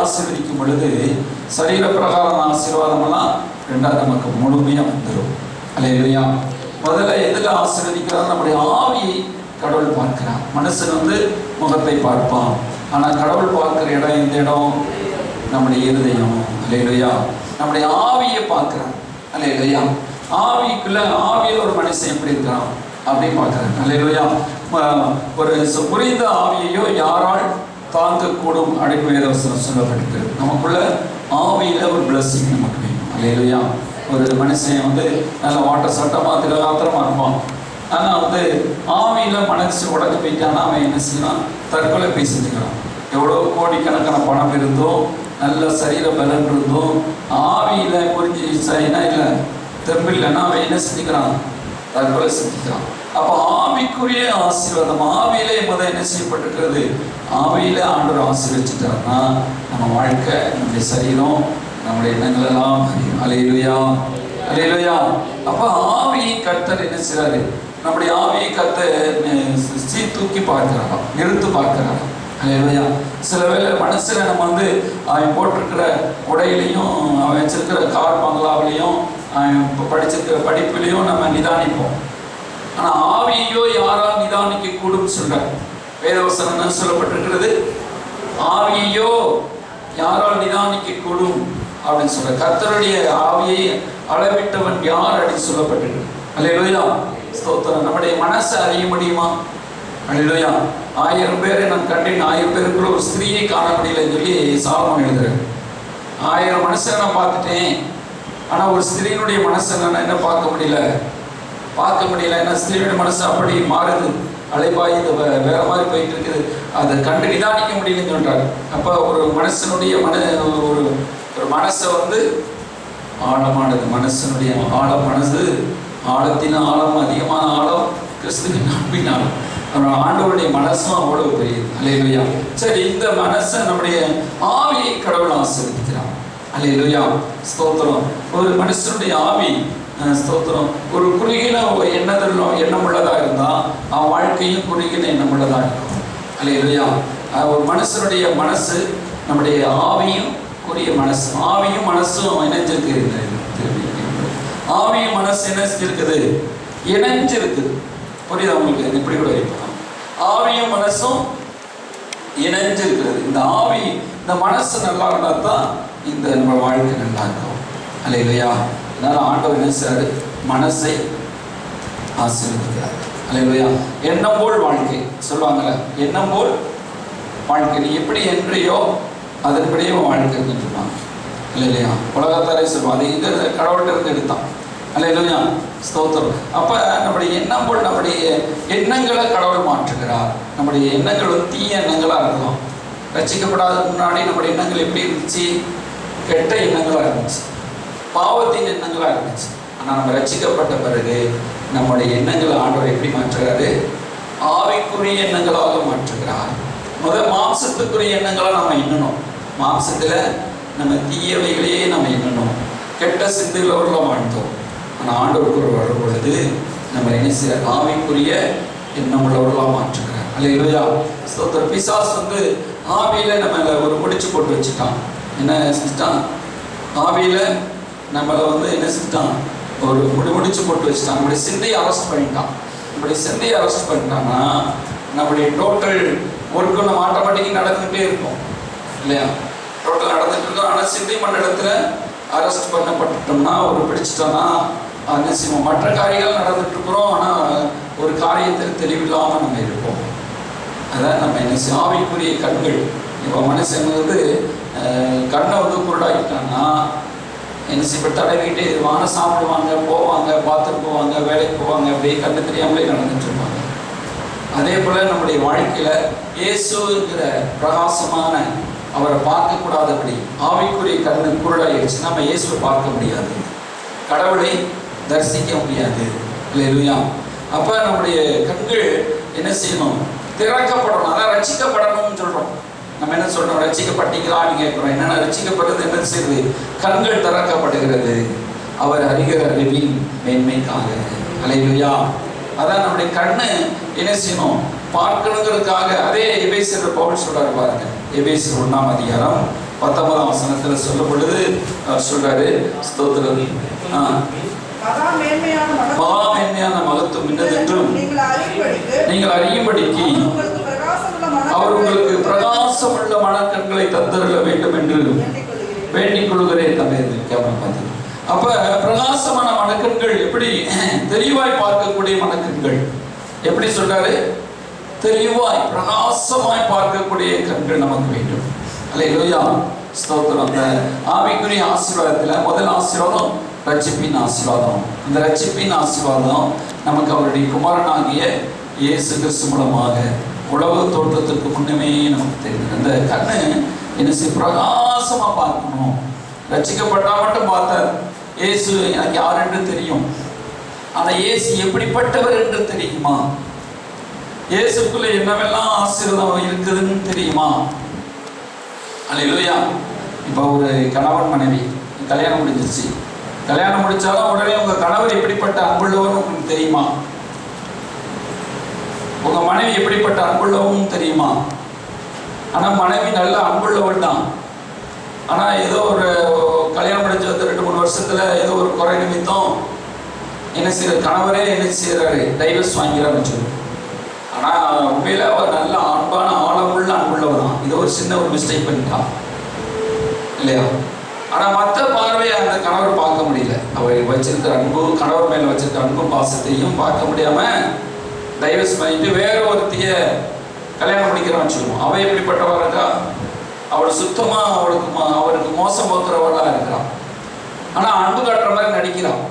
ஆசீர்வதிக்கும் பொழுது சரீர பிரகாரம் ஆசீர்வாதமெல்லாம் ரெண்டாவது நமக்கு முழுமையாக வந்துடும். அல்லேலூயா. முதல்ல எதில் ஆசீர்வதிக்கிறார்? நம்முடைய ஆவியை கடவுள் பார்க்கிறார். மனுஷன் முகத்தை பார்ப்பான், ஆனால் கடவுள் பார்க்கிற இடம் எந்த இடம்? நம்முடைய இருதயம். அல்லேலூயா. நம்முடைய ஆவியை பார்க்கிறார். அல்லேலூயா. ஆவிக்குள்ள ஆவியில் ஒரு மனுஷன் எப்படி இருக்கிறான் அப்படின்னு பார்க்கிறார். அல்லேலூயா. ஒரு புரிந்த ஆவியையோ யாரால் தாங்கக்கூடும் அப்படின்னு வேதவசனம் சொல்லப்பட்டிருக்கு. நமக்குள்ள ஆவியில ஒரு பிளஸ்ஸிங் நமக்கு வேணும். அல்லேலூயா. ஒரு மனுஷன் நல்ல வாட்ட சட்டமா திரகாத்திரமா இருப்பான், ஆனால் ஆவியில மனசு உடஞ்சு போயிட்டான்னா அவன் என்ன செய்யலாம்? தற்கொலை போய் செஞ்சுக்கிறான். எவ்வளோ கோடிக்கணக்கான பணம் இருந்தும் நல்ல சரீர பலன் இருந்தும் ஆவியில புரிஞ்சு சரினா இல்லை திரும்ப இல்லைன்னா அவன் என்ன செஞ்சுக்கிறான்? தற்கொலை செஞ்சுக்கிறான். அப்போ ஆவிக்குரிய ஆசீர்வாதம் ஆவியிலே என்ன செய்யப்பட்டிருக்கிறது? ஆவியில ஆண்டவர் ஆசீர்வதிச்சிட்டாருன்னா நம்ம வாழ்க்கை, நம்முடைய சரீரம், நம்முடைய எண்ணங்கள் எல்லாம் அறியும். அல்லேலூயா. அல்லேலூயா. அப்போ ஆவியை கர்த்தர் என்ன செய்றாரு? நம்முடைய ஆவியை கர்த்தர் சீர்தூக்கி பார்க்கிறாராம், நிறுத்து பார்க்கிறாராம். அல்லேலூயா. சில வேளை மனசுல நம்ம அவன் போட்டிருக்கிற உடையிலையும் அவன் வச்சிருக்கிற கார் பங்களாவிலையும் அவன் படிச்சிருக்கிற படிப்பிலையும் நம்ம நிதானிப்போம். ஆனால் ஆவியையோ யாரால் நிதானிக்க கூடும் சொல்றார் வேதவசனம் சொல்லப்பட்டிருக்கிறது. ஆவியையோ யாரால் நிதானிக்க கூடும் அப்படின்னு சொல்ற. கர்த்தருடைய ஆவியை அளவிட்டவன் யார் அப்படின்னு சொல்லப்பட்டிருக்கு. அல்லேலூயா. ஸ்தோத்திரம். நம்முடைய மனசை அறிய முடியுமா? அல்லேலூயா. 1000 பேரை நான் கண்டேன், 1000 பேருக்குள்ள ஒரு ஸ்திரீயை காண முடியலன்னு சொல்லி சாலமோன் எழுதுறேன். 1000 மனுஷனை நான் பார்த்துட்டேன், ஆனால் ஒரு ஸ்திரீனுடைய மனசை நான் என்ன பார்க்க முடியல. ஏன்னா ஸ்திரீனுடைய மனசு அப்படி மாறுது, அலைபாய் வேற மாதிரி போயிட்டு இருக்குது, அதை கண்டு நிதானிக்க முடியலன்னு சொல்றாரு. அப்போ ஒரு மனுஷனுடைய ஒரு மனசை ஆழமானது. மனசனுடைய மனசு ஆழத்தின் ஆழம், அதிகமான ஆழம் கிறிஸ்துவின் அன்பின் ஆழம். ஆண்டவருடைய மனசும் அவ்வளவு பெரியது. அல்லேலூயா. சரி, இந்த மனசை நம்முடைய ஆவியை கடவுள் ஆசீர்வதிக்கிறார். அல்லேலூயா. ஸ்தோத்திரம். ஒரு மனுஷனுடைய ஆவி ஸ்தோத்திரம் ஒரு குறுகின எண்ணம் உள்ளதா இருந்தா அவன் வாழ்க்கையும் குறுகின எண்ணம் உள்ளதா இருக்கும். அல்லேலூயா. ஒரு மனுஷனுடைய மனசு நம்முடைய ஆவியும் குறுகிய மனசு, ஆவியும் மனசும் இணைஞ்சிருக்கு. ஆவியும் மனசு என்ன இருக்குது? இணைஞ்சிருக்குது. புரியுதா உங்களுக்கு? இப்படி கூட இருக்கலாம். ஆவியும் மனசும் இணைஞ்சிருக்கிறது. இந்த ஆவி இந்த மனசு நல்லா இருந்தா தான் இந்த நம்ம வாழ்க்கை நல்லா இருக்கும். அல்லேலூயா. அதனால ஆண்டவர் என்ன செய்றாரு? மனசை ஆசீர்வதிக்கிறார். அல்லேலூயா. எண்ணம் போல் வாழ்க்கை சொல்லுவாங்கல்ல, எண்ணம் போல் வாழ்க்கை. நீ எப்படி என்றையோ அதன்படியே வாழ்க்கை சொல்லுவாங்க. அல்லேலூயா. உலகத்தாரே சொல்லுவாங்க, அது இந்த கடவுள்கிட்ட இருந்து எடுத்தான். அல்லேலூயா. ஸ்தோத்திரம். அப்போ நம்முடைய எண்ணம் போல் நம்முடைய எண்ணங்களை கடவுள் மாற்றுகிறார். நம்முடைய எண்ணங்கள் தீய எண்ணங்களாக இருக்கலாம். ரட்சிக்கப்படாத முன்னாடி நம்முடைய எண்ணங்கள் எப்படி இருந்துச்சு? கெட்ட எண்ணங்களாக இருந்துச்சு, பாவத்தின் எண்ணங்களாக இருந்துச்சு. ஆனால் நம்ம ரட்சிக்கப்பட்ட பிறகு நம்முடைய எண்ணங்களை ஆண்டவர் எப்படி மாற்றுகிறாரு? ஆவிக்குரிய எண்ணங்களாக மாற்றுகிறார். முதல் மாம்சத்துக்குரிய எண்ணங்களை நம்ம எண்ணணும். மாம்சத்தில் நம்ம தீயவைகளையே நம்ம எண்ணணும், கெட்ட சிந்தைகளோட வாழ்ந்தோம். ஆனால் ஆண்டவருக்கு வரும் பொழுது நம்ம என்ன செய்ய? ஆவிக்குரிய எண்ணம் உள்ளவர்களாக மாற்றுகிறார். அல்லேலூயா. ஸ்தோத்திர. பிசாஸ் ஆவியில நம்மளை ஒரு முடிச்சு போட்டு வச்சுட்டான். என்ன செஞ்சுட்டான்? ஆவியில நம்மளை என்ன செஞ்சுட்டான்? ஒரு முடிச்சு போட்டு வச்சுட்டான். நம்முடைய சிந்தையை அரெஸ்ட் பண்ணிட்டான். நம்முடைய சிந்தையை அரெஸ்ட் பண்ணிட்டான்னா நம்முடைய டோட்டல் ஒர்க்கு நம்ம ஆட்டோமேட்டிக்காக நடந்துகிட்டே இருக்கும் இல்லையா? டோட்டல் நடந்துட்டு இருக்கோம். ஆனால் சிந்தை மண்டலத்தில் அரெஸ்ட் பண்ணப்பட்டுட்டோம்னா, ஒரு பிடிச்சிட்டோம்னா என்ன செய்வோம்? மற்ற காரியங்கள் நடந்துட்டு இருக்கிறோம், ஆனால் ஒரு காரியத்தில் தெளிவில்லாமல் நம்ம இருப்போம். அதான் நம்ம என்ன செய்யும்? ஆவிக்குரிய கண்கள். இப்போ மனுஷன் கண்ணை குருடாகிட்டான்னா என்ன செய்ய? தடவிக்கிட்டே இருவாங்க, சாப்பிடுவாங்க, போவாங்க, பாத்ரூம் போவாங்க, வேலைக்கு போவாங்க, அப்படியே கண்ணு தெரியாமலே நடந்துட்டு இருப்பாங்க. அதே போல் நம்முடைய வாழ்க்கையில் இயேசுங்கிற பிரகாசமான அவரை பார்க்கக்கூடாதபடி ஆவிக்குரிய கண்ணு குருடாயிடுச்சு. நம்ம இயேசுவை பார்க்க முடியாது, கடவுளை தரிசிக்க முடியாது. அல்லேலூயா. அப்போ நம்முடைய கண்கள் என்ன செய்யணும்? திறக்கப்படணும். அதான் ரட்சிக்கப்படணும்னு சொல்கிறோம். நம்ம என்ன சொல்கிறோம்? ரட்சிக்கப்பட்டீங்களான்னு கேட்குறோம். என்னென்ன ரட்சிக்கப்படுறது? என்ன செய்யுது? கண்கள் திறக்கப்படுகிறது அவர் அறிகிற அறிவின் மேன்மைக்காக. அல்லேலூயா. அதான் நம்முடைய கண்ணு என்ன செய்யணும்? பார்க்கணுங்கிறதுக்காக. அதே எபேசியர் பவுல் சொல்றாரு பாருங்க. எபேசியர் 1 அதிகாரம் 19ஆம் வசனத்தில் சொல்லும் பொழுது சொல்றாரு, ஸ்தோத்திரம், மகா மேன்மையான மகத்துவம் இன்னதென்றும் நீங்கள் அறியும்படிக்கு அவர் உங்களுக்கு பிரகாசமுள்ள மனக்கண்களை தந்தருள வேண்டும் என்று வேண்டிக் கொள்கிறேன். தம்பி, அப்ப பிரகாசமான மனக்கண்கள் எப்படி? தெளிவாய் பார்க்கக்கூடிய மனக்கண்கள். எப்படி சொல்றாரு? தெளிவாய் பிரகாசமாய் பார்க்கக்கூடிய கண்கள் நமக்கு வேண்டும். அல்லேலூயா, ஸ்தோத்திரம். அந்த ஆவிக்குரிய ஆசீர்வாதத்தில் முதல் ஆசீர்வாதம் ரட்சிப்பின் ஆசீர்வாதம். அந்த ரட்சிப்பின் ஆசீர்வாதம் நமக்கு அவருடைய குமாரனாகிய இயேசு கிறிஸ்து மூலமாக உலக தோற்றத்திற்கு முன்னமே நமக்கு தெரியுது. அந்த கண்ணு என்ன பிரகாசமா பார்க்கணும். ரட்சிக்கப்பட்டா மட்டும் பார்த்தார். இயேசு எனக்கு யார் என்று தெரியும், ஆனா இயேசு எப்படிப்பட்டவர் என்று தெரியுமா? இயேசுக்குள்ள என்னவெல்லாம் ஆசீர்வாதம் இருக்குதுன்னு தெரியுமா? அல்லேலூயா. இப்போ ஒரு கணவன் மனைவி கல்யாணம் முடிஞ்சிருச்சு. கல்யாணம் முடிச்சாலும் உடனே உங்க கணவர் எப்படிப்பட்ட அன்புள்ளவர் உங்களுக்கு தெரியுமா? உங்க மனைவி எப்படிப்பட்ட அன்புள்ளவும் தெரியுமா? ஆனா மனைவி நல்ல அன்புள்ளவள் தான். ஆனா ஏதோ ஒரு கல்யாணம் முடிஞ்ச 2-3 வருஷத்துல ஏதோ ஒரு குறை நிமித்தம் என்ன செய்யற கணவரே என்ன செய்யறாரு, டைவர்ஸ் வாங்கிறாருன்னு சொல்லி. ஆனா உண்மையில அவர் நல்ல அன்பான ஆழமுள்ள அன்புள்ளவர் தான். இது ஒரு சின்ன ஒரு மிஸ்டேக் பண்ணிட்டா இல்லையா? ஆனா மற்ற பார்வையை அந்த கணவர் பார்க்க முடியல. அவர் வச்சிருக்கிற அன்பு, கணவர் மேல வச்சிருக்கிற அன்பும் பாசத்தையும் பார்க்க முடியாம டைவர்ஸ் பண்ணிட்டு வேற ஒருத்திய கல்யாணம் முடிக்கிறான்னு சொல்லுவோம். அவ எப்படிப்பட்டவா இருக்கா? அவள் சுத்தமா அவருக்கு மோசம் போக்குறவளா இருக்கிறான். ஆனா அன்பு காட்டுற மாதிரி நடிக்கிறான்.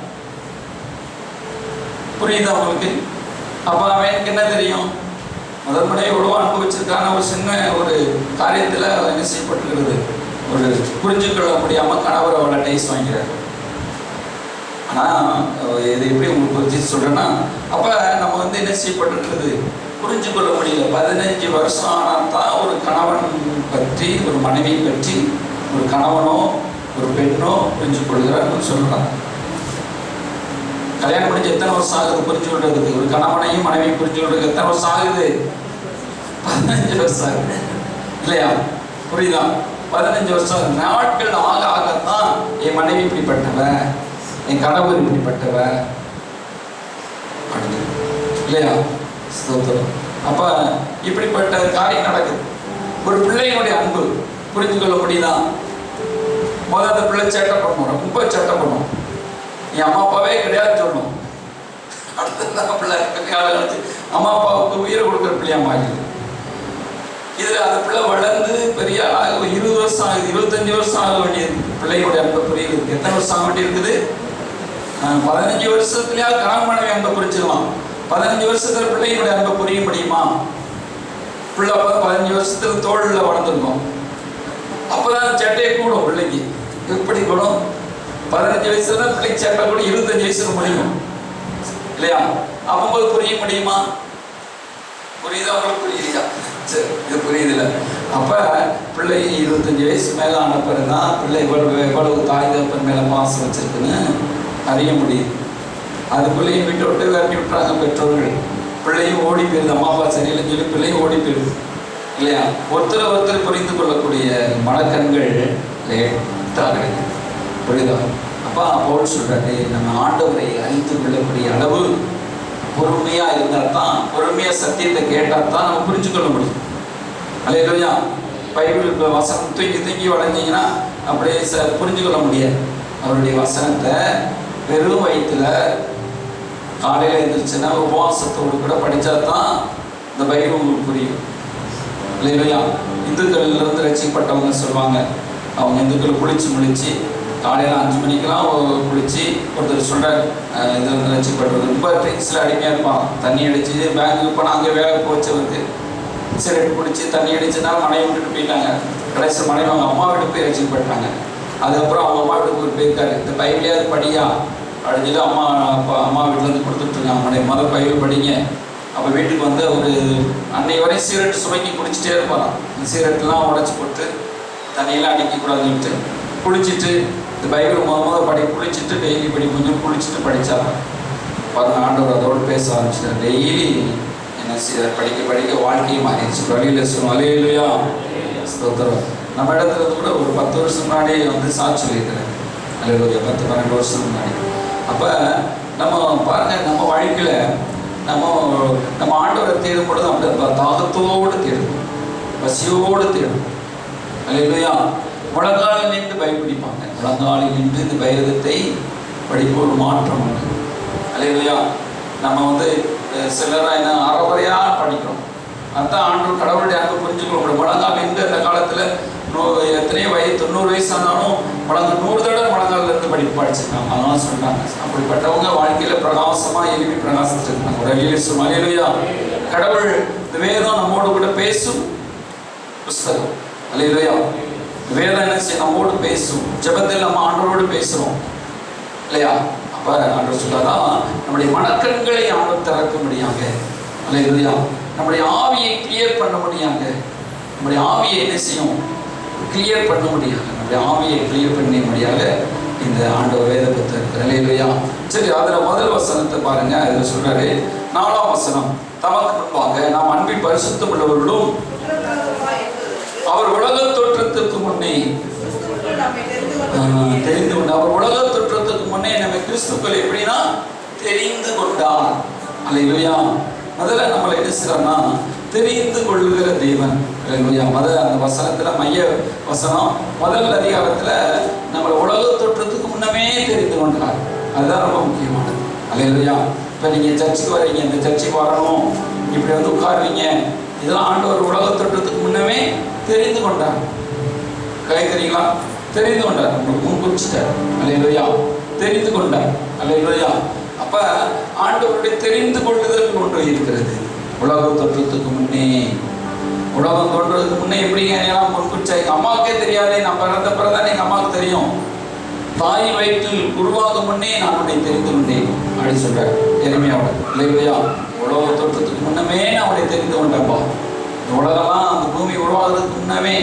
புரியுதா உங்களுக்கு? அப்ப அவனுக்கு என்ன தெரியும்? முதல் முறை எவ்வளவோ அன்பு வச்சிருக்கான ஒரு சின்ன ஒரு காரியத்துல என்ன செய்யப்பட்டிருக்கிறது, ஒரு புரிஞ்சு கொள்ள முடியாம கணவர் அவளை டைஸ் வாங்கிறார். ஆனா இது எப்படி உங்களுக்கு புரிஞ்சு சொல்றேன்னா, அப்ப நம்ம என்ன செய்யப்பட்டிருக்கிறது புரிஞ்சு கொள்ள முடியல. 15 வருஷம் ஆனால் தான் ஒரு கணவன் பற்றி, ஒரு மனைவி பற்றி ஒரு கணவனோ ஒரு பெண்ணோ புரிஞ்சு கொள்கிறார் சொல்றாங்க. கல்யாணம் முடிஞ்சு எத்தனை வருஷம் ஆகுது புரிஞ்சு கொள்றதுக்கு? ஒரு கணவனையும் மனைவியும் புரிஞ்சு கொள்றதுக்கு எத்தனை வருஷம் ஆகுது? 15 வருஷம் ஆகுது இல்லையா? புரியுதா? 15 வருஷம் நாட்கள் ஆக ஆகத்தான் என் மனைவி இப்படிப்பட்டவ, என் கணவர் இப்படிப்பட்டவ இல்லையா? அப்ப இப்படிப்பட்ட காரியம் நடக்குது. ஒரு பிள்ளையினுடைய அன்பு புரிஞ்சு கொள்ள முடியுதா? முதல்ல அந்த பிள்ளை சேட்டை பண்ணும், ரொம்ப சேட்டை பண்ணும். என் அம்மா அப்பாவே கிடையாது சொல்லணும். அடுத்த பிள்ளை அம்மா அப்பாவுக்கு உயிரை கொடுக்குற பிள்ளையா மாறிடுது. இதுல அந்த பிள்ளை வளர்ந்து பெரிய 20 வருஷம் ஆகுது, 25 வருஷம் ஆக வேண்டியது பிள்ளையோட அன்பை புரியுது. எத்தனை வருஷம் ஆக வேண்டி இருக்குது? 15 வருஷத்துலயா கணவன் மனைவி அன்பை புரிஞ்சிடலாம். 15 வருஷத்துல பிள்ளையோட அன்பை புரிய முடியுமா? பிள்ளை 15 வருஷத்துல தோல்ல வளர்ந்துருக்கும். அப்பதான் சேட்டையை கூடும் பிள்ளைக்கு. எப்படி கூடும்? 15 வயசுல தான் பிள்ளைக்கு சேட்டை கூட 25 வயசுல முடியும் இல்லையா? அப்போது புரிய முடியுமா? புரியுதா? அவங்களுக்கு புரியுதா? சரி, இது புரியுது இல்லை. அப்ப பிள்ளை 25 வயசு மேல ஆன பிறகுதான் பிள்ளை எவ்வளவு தாய் தகப்பன் மேல பாசம் வச்சிருக்குன்னு அறிய முடியுது. அதுக்குள்ளேயும் விட்டு விட்டு விரட்டி விட்டுறாங்க பெற்றோர்கள். பிள்ளையும் ஓடி போயிருது, அம்மா அப்பா சரியில்லைன்னு சொல்லி பிள்ளையும் ஓடி போயிருது இல்லையா? ஒருத்தர் புரிந்து கொள்ளக்கூடிய மனக்கண்கள் லேட்டாக கிடைக்கும். புரியுதா? அப்பா பவுல் சொல்றாரு, நம்ம ஆண்டவரை அறிந்து கொள்ளக்கூடிய அளவு பொறுமையா இருந்தால் தான், பொறுமையா சத்தியத்தை கேட்டால் தான் நம்ம புரிஞ்சு கொள்ள முடியும். அல்லேலூயா. பைபிள் வசனம் தூக்கி வளைஞ்சிங்கன்னா அப்படியே புரிஞ்சு கொள்ள முடியாது. அவருடைய வசனத்தை வெறும் வயிற்றுல காலையில் எழுந்திரிச்சுன்னா உபவாசத்தோடு கூட படித்தா தான் இந்த பைபிள் உங்களுக்கு புரியும். இல்லையா? இந்துக்கள்லேருந்து ரசிக்கப்பட்டவங்க சொல்லுவாங்க, அவங்க இந்துக்கள் குளிச்சு முழிச்சு காலையில் 5 மணிக்கெல்லாம் குளிச்சு, ஒருத்தர் சொல்கிறார் இதில் இருந்து ரசிக்கப்பட்டது ரொம்ப ட்ரிங்க்ஸில் அடிமையாக இருப்பான். தண்ணி அடிச்சு பேங்குக்கு போனால் அங்கே வேலை போச்சவருக்கு சிகரெட் குடிச்சு தண்ணி அடிச்சதுனால மனைவி விட்டுட்டு போயிட்டாங்க. கடைசி மனைவி அவங்க அம்மா வீட்டு போய் ரசிக்கப்பட்டாங்க. அதுக்கப்புறம் அவங்க அம்மா வீட்டுக்கு போயிருக்காரு. இந்த பைபிளையாவது படியா அப்படின்னு சொல்லி அம்மா வீட்டிலேருந்து கொடுத்துட்ருக்காங்க. மனைவி முதல் பைபிள் படிங்க. அப்போ வீட்டுக்கு வந்து ஒரு அன்னை வரையும் சிகரெட் சுமைக்கு குடிச்சிட்டே இருப்பாராம். இந்த சிகரெட்லாம் உடச்சி போட்டு தண்ணியெல்லாம் அடிக்கக்கூடாதுன்னு சொல்லிட்டு குளிச்சுட்டு இந்த பைபிள் குளிச்சுட்டு டெய்லி கொஞ்சம் குளிச்சுட்டு படித்தாங்க. பாருங்க, ஆண்டவர் அதோடு பேச ஆரம்பிச்சிட்டார். டெய்லி என்ன செய்ய படிக்க வாழ்க்கையை மாறிடுச்சு. வழியில் சொல்லுவோம் அல்லேலூயா ஸ்தோத்திரம். நம்ம இடத்துல கூட ஒரு 10 வருஷம் முன்னாடி வந்து சாட்சி சொல்லியிருக்கிறேன். அல்லது ஒரு 10-12 வருஷம் முன்னாடி. அப்போ நம்ம பாருங்க, நம்ம வாழ்க்கையில் நம்ம ஆண்டவரை தேடும் பொழுது அப்படி தாகத்தோடு தேடும், பசியோடு தேடும். அல்லேலூயா. முழங்காலில் நின்று பயப்பிடிப்பாங்க. முழங்காலில் நின்று இந்த பைரகத்தை படிப்போடு மாற்றம் உண்டு. அல்லேலூயா. நம்ம வந்து சிலராக என்ன அறகுறையாக படிக்கிறோம். அதுதான் ஆண்டவர் கடவுளுடைய அன்பு புரிஞ்சுக்கொள்ள முடியும். முழங்கால் நின்று அந்த காலத்தில் எத்தனையோ 90 வயசானாலும் முழங்கால் 100 தடவை முழங்காலில் இருந்து படிச்சிருக்காங்க. அதெல்லாம் சொல்லிட்டாங்க. அப்படிப்பட்டவங்க வாழ்க்கையில் பிரகாசமாக எழுப்பி பிரகாசிச்சிருக்காங்க. ஒரு அலியலிசம். அல்லேலூயா. கடவுள் இந்த வேதம் நம்மோடு கூட பேசும் புஸ்தகம். அல்லேலூயா. வேதம் என்ன செய்ய நம்மோடு பேசும். ஜெபத்தில் நம்ம ஆண்டவரோடு பேசுகிறோம் இல்லையா? அப்போ ஆண்டவர் சொல்லாதான் நம்முடைய மனக்கண்களை ஆண்டவர் திறக்க முடியாங்க. அல்லேலூயா. நம்முடைய ஆவியை கிளியர் பண்ண முடியாங்க. நம்முடைய ஆவியை என்ன செய்யும்? கிளியர் பண்ண முடியாது. நம்முடைய ஆவியை கிளியர் பண்ண முடியாத இந்த ஆண்டவர் வேத புத்தகத்தில். அல்லேலூயா. சரி, அதில் முதல் வசனத்தை பாருங்க. அதில் சொல்றாரு 4ஆம் வசனம், தமக்கு முன்பாக நாம் அன்பில் பரிசுத்தம் உள்ளவர்களும் அவர் உலக தோற்றத்துக்கு முன்னே தெரிந்து கொண்டார். அவர் உலக தோற்றத்துக்கு முன்னே நம்ம கிறிஸ்துக்கள் எப்படின்னா தெரிந்து கொண்டார். அல்லேலூயா. முதல்ல நம்மளை என்ன செய்யறோம்னா தெரிந்து கொள்ளுகிற தேவன். அல்லேலூயா. முதல்ல அந்த வசனத்துல மைய வசனம் முதல் அதிகாரத்துல நம்மளை உலக தோற்றத்துக்கு முன்னமே தெரிந்து கொண்டார். அதுதான் ரொம்ப முக்கியமானது. அல்லேலூயா. இப்போ நீங்கள் சர்ச்சுக்கு வரீங்க, இந்த சர்ச்சுக்கு வரணும், இப்படி வந்து உட்காருவீங்க, இதெல்லாம் ஆண்டவர் உலக தோற்றத்துக்கு முன்னமே தெரிந்து கொண்டார். கேட்குறீங்களா? தெரிந்து கொண்டார். உங்களுக்கு முன் குறிச்சிட்டார். அல்லேலூயா. தெரிந்து கொண்டார். அல்லேலூயா. அப்போ ஆண்டவருடைய தெரிந்து கொள்ளுதல் ஒன்று இருக்கிறது. உலகம் தோற்றத்துக்கு முன்னே, உலகம் தோன்றதுக்கு முன்னே எப்படிங்க எல்லாம் முன்குறிச்சா? எங்கள் அம்மாவுக்கே தெரியாது. நான் பிறந்த பிறந்தானே எங்கள் அம்மாவுக்கு தெரியும். தாய் வயிற்றில் உருவாகும் முன்னே நான் உன்னை தெரிந்து கொண்டேன் அப்படின்னு சொல்றாரு எரேமியாவோட. அல்லேலூயா. உலக தோற்றத்துக்கு முன்னமே நான் உன்னை தெரிந்து கொண்டேன்ப்பா. இந்த உலகெல்லாம் அந்த பூமி உருவாகிறதுக்கு முன்னமே.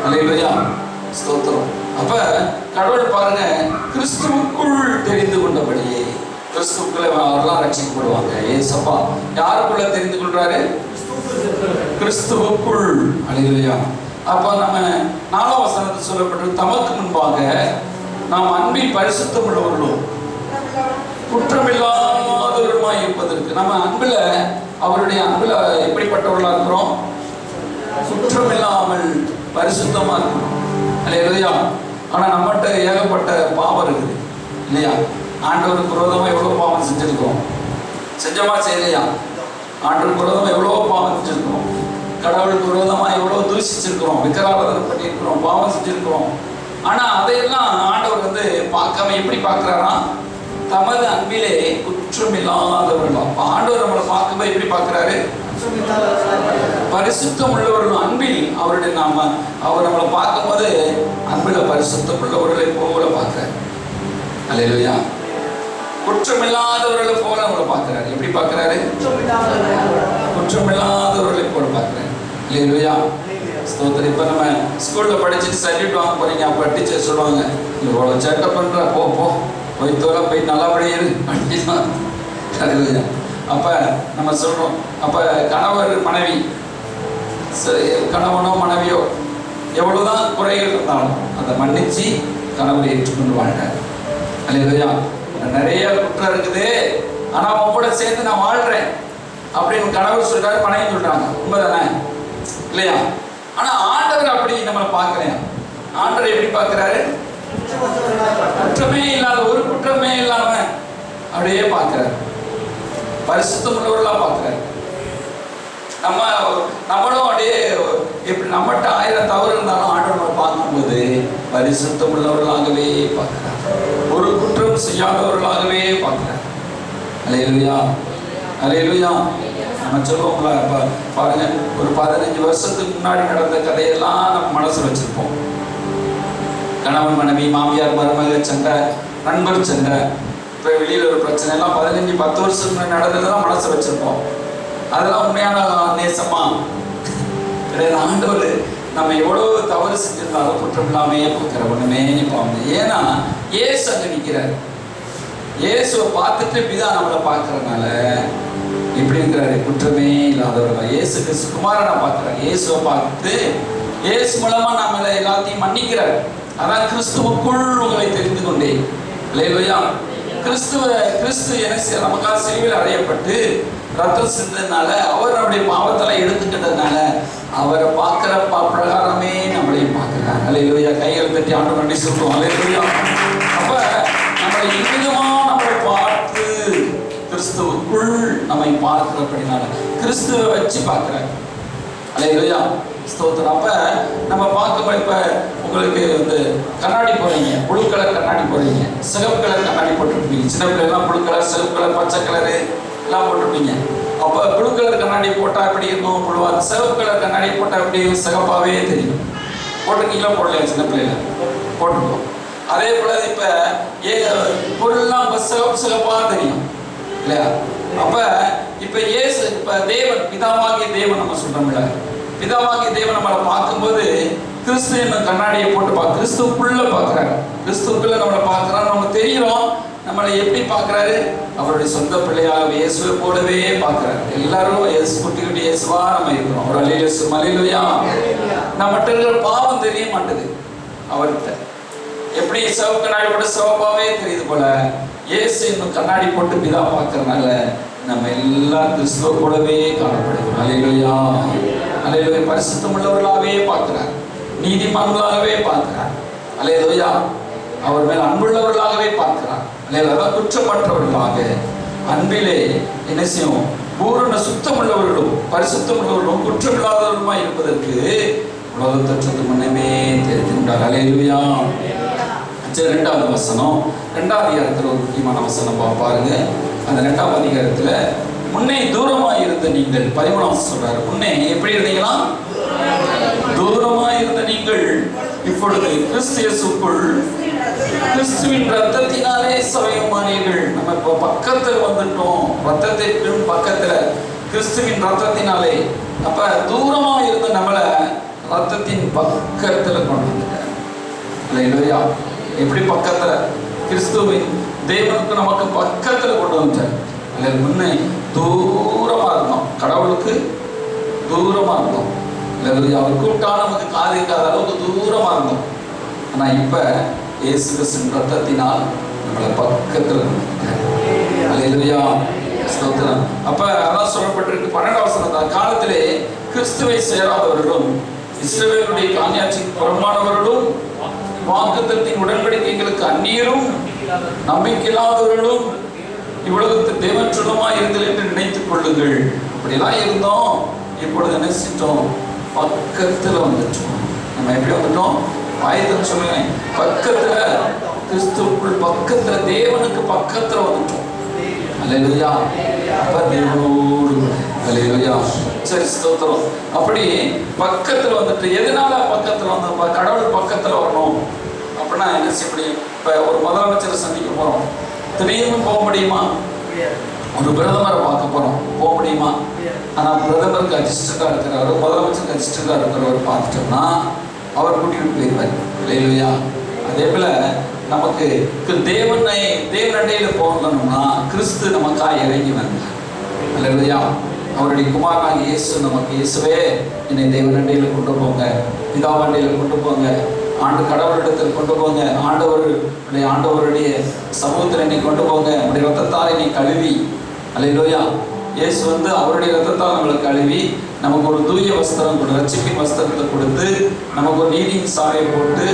அல்லேலூயா. ஸ்தோத்திரம். அப்ப கடவுள் பாருங்க, கிறிஸ்துவுக்குள் தெரிந்து கொண்டபடியே. கிறிஸ்துவுக்குள்ள அவரெல்லாம் ரட்சிக்கப்படுவாங்க. ஏசப்பா யாருக்குள்ள தெரிந்து கொள்றாரு? கிறிஸ்துவுக்குள். அல்லேலூயா. அப்ப நம்ம 4ஆம் வசனத்தில் சொல்லப்பட்டு தமக்கு முன்பாக நாம் அன்பில் பரிசுத்தம் உள்ளவர்களும் குற்றமில்லாதவருமாய் இருப்பதற்கு. நம்ம அன்புல, அவருடைய அன்புல எப்படிப்பட்டவர்களா இருக்கிறோம்? குற்றமில்லாமல் பரிசுத்தமா இருக்கணும். அல்லேலூயா. ஆனா நம்மகிட்ட ஏகப்பட்ட பாவம் இருக்குது இல்லையா? ஆண்டவருக்கு விரோதமா எவ்வளவு பாவம் செஞ்சிருக்கோம்? செஞ்சமா செய்யலையா? ஆண்டவருக்கு விரோதமா எவ்வளவு பாவம் செஞ்சிருக்கிறோம். கடவுளுக்கு விரோதமா எவ்வளவு தூஷிச்சிருக்கிறோம், விக்கிராராதனை பண்ணியிருக்கிறோம், பாவம் செஞ்சிருக்கிறோம். ஆனா அதையெல்லாம் ஆண்டவர் வந்து பார்க்காம எப்படி பார்க்கிறாரா? தமது அன்பிலே குற்றமில்லாதவர்கள். அப்ப ஆண்டவர் நம்மளை பார்க்கும்போது எப்படி பார்க்கிறாரு? பரிசுத்தம் உள்ளவர்கள். அன்பில் அவருடைய அவர் நம்மளை பார்க்கும்போது அன்பில் பரிசுத்தம் உள்ளவர்களை போல பார்க்கிறார். அல்லேலூயா. குற்றமில்லாதவர்களை போல நம்மளை பார்க்கிறாரு. எப்படி பார்க்கிறாரு? குற்றமில்லாதவர்களை போல பார்க்கிறாரு. அல்லேலூயா. ஸ்தோத்திரம். இப்போ நம்ம ஸ்கூலில் படிச்சுட்டு சர்டிஃபிகேட் வாங்க போறீங்க. அப்போ டீச்சர் சொல்லுவாங்க, இவ்வளோ சேட்டை பண்ணுற, போய் தோல போய் நல்லபடியா இரு அப்படின்னா. அல்லேலூயா. அப்போ நம்ம சொல்கிறோம், அப்போ கணவர் மனைவி, கணவனோ மனைவியோ எவ்வளோதான் குறைகள் இருந்தாலும் அதை மன்னிச்சு கணவரை ஏற்றுக்கொண்டு வாழ்றார். அல்லேலூயா. நிறைய குற்றம் இருக்குது, ஆனால் அவன் கூட சேர்ந்து நான் வாழ்கிறேன் அப்படின்னு கணவர் சொல்றாரு, மனைவி சொல்கிறாங்க. உண்மைதானே இல்லையா? ஆனால் ஆண்டவர் அப்படி நம்மளை பார்க்குறேன். ஆண்டவர் எப்படி பார்க்குறாரு? குற்றமே இல்லாத, ஒரு குற்றமே இல்லாம அப்படியே பார்க்கிறார். பரிசுத்தம் உள்ளவர்களா பார்க்கிறார். நம்மளும் அப்படியே எப்படி நம்மகிட்ட 1000 தவறு இருந்தாலும் ஆண்டவரை பார்க்கும்போது பரிசுத்தம் உள்ளவர்களாகவே பார்க்கிறார். ஒரு குற்றம் செய்யாதவர்களாகவே பார்க்கிறார். அல்லேலூயா. அல்லேலூயா. நம்ம சொல்லுவோம்ல, பாருங்க, ஒரு 15 வருஷத்துக்கு முன்னாடி நடந்த கதையெல்லாம் நம்ம மனசுல வச்சிருப்போம். கணவன் மனைவி, மாமியார் மருமக சண்டை, நண்பர் சண்டை, இப்போ வெளியில் ஒரு பிரச்சனை எல்லாம் 15-10 வருஷத்துக்கு நடந்ததெல்லாம் மனசை வச்சிருப்போம். அதெல்லாம் உண்மையான நேசமா கிடையாது. ஆண்டவர் நம்ம எவ்வளவு தவறு செஞ்சிருந்தாலும் குற்றம் இல்லாமே பார்க்கிற ஒண்ணுமே பாவம். ஏன்னா இயேசு அங்க நிற்கிறார். இயேசுவை பார்த்துட்டு இப்படிதான் நம்மளை பார்க்கறதுனால இப்படி இருக்கிறாரு, குற்றமே இல்லாதவர்கள். இயேசு கிறிஸ்து குமாரனை பார்க்குறாங்க. இயேசுவை பார்த்து இயேசு மூலமா நம்மளை எல்லாத்தையும் மன்னிக்கிறார். அதான் கிறிஸ்துவுக்குள் உங்களை தெரிந்து கொண்டேன். அல்லேலூயா. கிறிஸ்து என்ன நமக்காக சிலுவையில் அறையப்பட்டு ரத்தம் சிந்தனால அவர் நம்முடைய பாவத்தெல்லாம் எடுத்துக்கிட்டதுனால அவரை பார்க்கிற பிரகாரமே நம்மளையும் பார்க்கிறார். அல்லேலூயா. கைகள் தட்டி ஆண்டவரை நன்றி சொல்றோம். அல்லேலூயா. அப்ப நம்மளை இவ்விதமா நம்மளை பார்த்து கிறிஸ்துவுக்குள் நம்மை பார்க்கிறபடினால கிறிஸ்துவை வச்சு பார்க்கிறார். அல்லேலூயா. ஸ்தோத்திரம். அப்ப நம்ம பார்க்க இப்ப உங்களுக்கு வந்து கண்ணாடி போறீங்க, புழு கலர் கண்ணாடி போறீங்க, சிகப்பு கலர் கண்ணாடி போட்டுருப்பீங்க. சின்ன பிள்ளைலாம் புழு கலர், சிகப்பு கலர், பச்சை கலரு எல்லாம் போட்டிருப்பீங்க. அப்ப புழு கலர் கண்ணாடி போட்டா எப்படி இருக்கும்? புழுவா. சிகப்பு கலர் கண்ணாடி போட்டா எப்படி? சிகப்பாவே தெரியும். போட்டிருக்கீங்களா? போடலையா? சின்ன பிள்ளைல போட்டிருக்கோம். அதே போல இப்ப பொருள்லாம் சிகப்பா தெரியும் இல்லையா? அப்ப இப்ப இயேசு இப்ப தேவன், பிதாவாகிய தேவன் நம்ம சொல்றோம்ல, பிதாவாகிய தேவன் நம்மளை பார்க்கும்போது கிறிஸ்து என்ன கண்ணாடியை போட்டு கிறிஸ்துக்குள்ள பார்க்கிறாரு. கிறிஸ்துக்குள்ள நம்மளை பார்க்கிறாரு. நம்ம தெரியும் நம்மளை எப்படி பார்க்கிறாரு? அவருடைய சொந்த பிள்ளையாக இயேசுவை போலவே பார்க்கிறாரு. எல்லாரும் இயேசு குட்டி குட்டி இயேசுவா நம்ம இருக்கிறோம். ஒரு அல்லேலூயா. நம்மகிட்ட இருக்கிற பாவம் தெரிய மாட்டேது அவர்கிட்ட. எப்படி சிவப்பு கண்ணாடி போட்டு சிவப்பாவே தெரியுது போல இயேசு இன்னும் கண்ணாடி போட்டு பிதா பார்க்கறதுனால நம்ம எல்லாம் கிறிஸ்துவ போலவே காணப்படுகிறோம். அல்லேலூயா. அல்லேலூயா. பரிசுத்தம் உள்ளவர்களாகவே பார்க்கிறார், நீதிமான்களாகவே பார்க்கிறார். அல்லேலூயா. அவர் மேல் அன்புள்ளவர்களாகவே பார்க்கிறார். அல்லேலூயா. குற்றமற்றவர்களாக அன்பிலே என்ன செய்யும்? பூரண சுத்தம் உள்ளவர்களும் பரிசுத்தம் உள்ளவர்களும் குற்றமில்லாதவர்களுமாய் இருப்பதற்கு உலகத்தோற்றத்துக்கு முன்னமே தெரிவிக்கின்றார். அல்லேலூயா. இரண்டாவது வசனம், 2ஆம் அதிகாரத்தில் ஒரு முக்கியமான வசனம் பாருங்க. அந்த 2ஆம் அதிகாரத்துல முன்னே தூரமாய் இருந்த நீங்கள், 13 சொல்றாரு. முன்னே எப்படி இருந்தீங்களா? தூரமாய் இருந்த நீங்கள் இப்பொழுது கிறிஸ்து இயேசுக்குள் கிறிஸ்துவின் ரத்தத்தினாலே சமயமானீர்கள். நம்ம இப்போ பக்கத்தில் வந்துட்டோம். ரத்தத்திற்கு பக்கத்துல கிறிஸ்துவின் ரத்தத்தினாலே. அப்ப தூரமா இருந்த நம்மளை ரத்தத்தின் பக்கத்துல கொண்டு வந்துட்டார். அல்லேலூயா. எப்படி பக்கத்துல? கிறிஸ்துவின் தேவனுக்கு நமக்கு பக்கத்துல கொண்டு வந்துட்டார். அல்ல முன்னே தூரமா இருந்தோம், கடவுளுக்கு தூரமா இருந்தோம். அல்லேலூயா. அவர் கூப்பிட்டா நமக்கு காதிக்காத அளவுக்கு தூரமா இருந்தோம். ஆனா இப்ப இயேசு கிறிஸ்துவின் ரத்தத்தினால் நம்மளை பக்கத்துல கொண்டு வந்துட்டார். அல்லேலூயா. ஸ்தோத்திரம். அப்ப அதான் சொல்லப்பட்டிருக்கு 12ஆம் வசனம், காலத்திலே கிறிஸ்துவை சேராதவர்களும் இஸ்ரவேலுடைய காணியாட்சிக்கு புறம்பானவர்களும் வாக்குத்தத்தின் உடன்படிக்கைகளுக்கு அந்நியரும் நம்பிக்கையில்லாதவர்களும் இவ்வுலகத்து தேவற்றுலமாய் இருந்தல் என்று நினைத்துக் கொள்ளுங்கள். அப்படிலாம் இருந்தோம். இப்பொழுது என்ன செஞ்சோம்? பக்கத்துல வந்துட்டோம். நம்ம எப்படி வந்துட்டோம்? ஆயத்தம் சொல்லுங்க. பக்கத்துல, கிறிஸ்துவுக்குள் பக்கத்துல, தேவனுக்கு பக்கத்துல வந்துட்டோம். அல்லேலூயா. அப்ப தேவனோடு. அல்லேலூயா. சரி, ஸ்தோத்திரம். அப்படி பக்கத்துல வந்துட்டு, எதனால பக்கத்துல வந்து கடவுள் பக்கத்துல வரணும் அப்படின்னா என்ன செய்ய முடியும்? இப்ப ஒரு முதலமைச்சரை சந்திக்க போறோம், திடீர்னு போக முடியுமா? ஒரு பிரதமரை பார்க்க போறோம், போக முடியுமா? ஆனா பிரதமருக்கு அசிஸ்டண்டா இருக்கிறவர், முதலமைச்சருக்கு அசிஸ்டண்டா இருக்கிறவர் பார்த்துட்டோம்னா அவர் கூட்டிட்டு போயிருவார். அல்லேலூயா. அதே போல நமக்கு தேவனண்டையில போகணும்னா கிறிஸ்து நமக்காக இறங்கி வந்தார். அல்லேலூயா. அவருடைய குமாரனாகிய இயேசு நமக்கு, இயேசுவே என்னை தேவனண்டையில கொண்டு போங்க, பிதாவண்டையில கொண்டு போங்க, கடவுளிடத்தில் கொண்டு போங்க, ஆண்டவருடைய சமூகத்தில் என்னை கொண்டு போங்க, உடைய ரத்தத்தால் என்னை கழுவி. அல்லேலூயா. இயேசு வந்து அவருடைய ரத்தத்தால் நம்மளை கழுவி நமக்கு ஒரு தூய வஸ்திரம் கொடு, ரட்சிப்பின் வஸ்திரத்தை கொடுத்து நமக்கு ஒரு நீதியின் சாயை போட்டு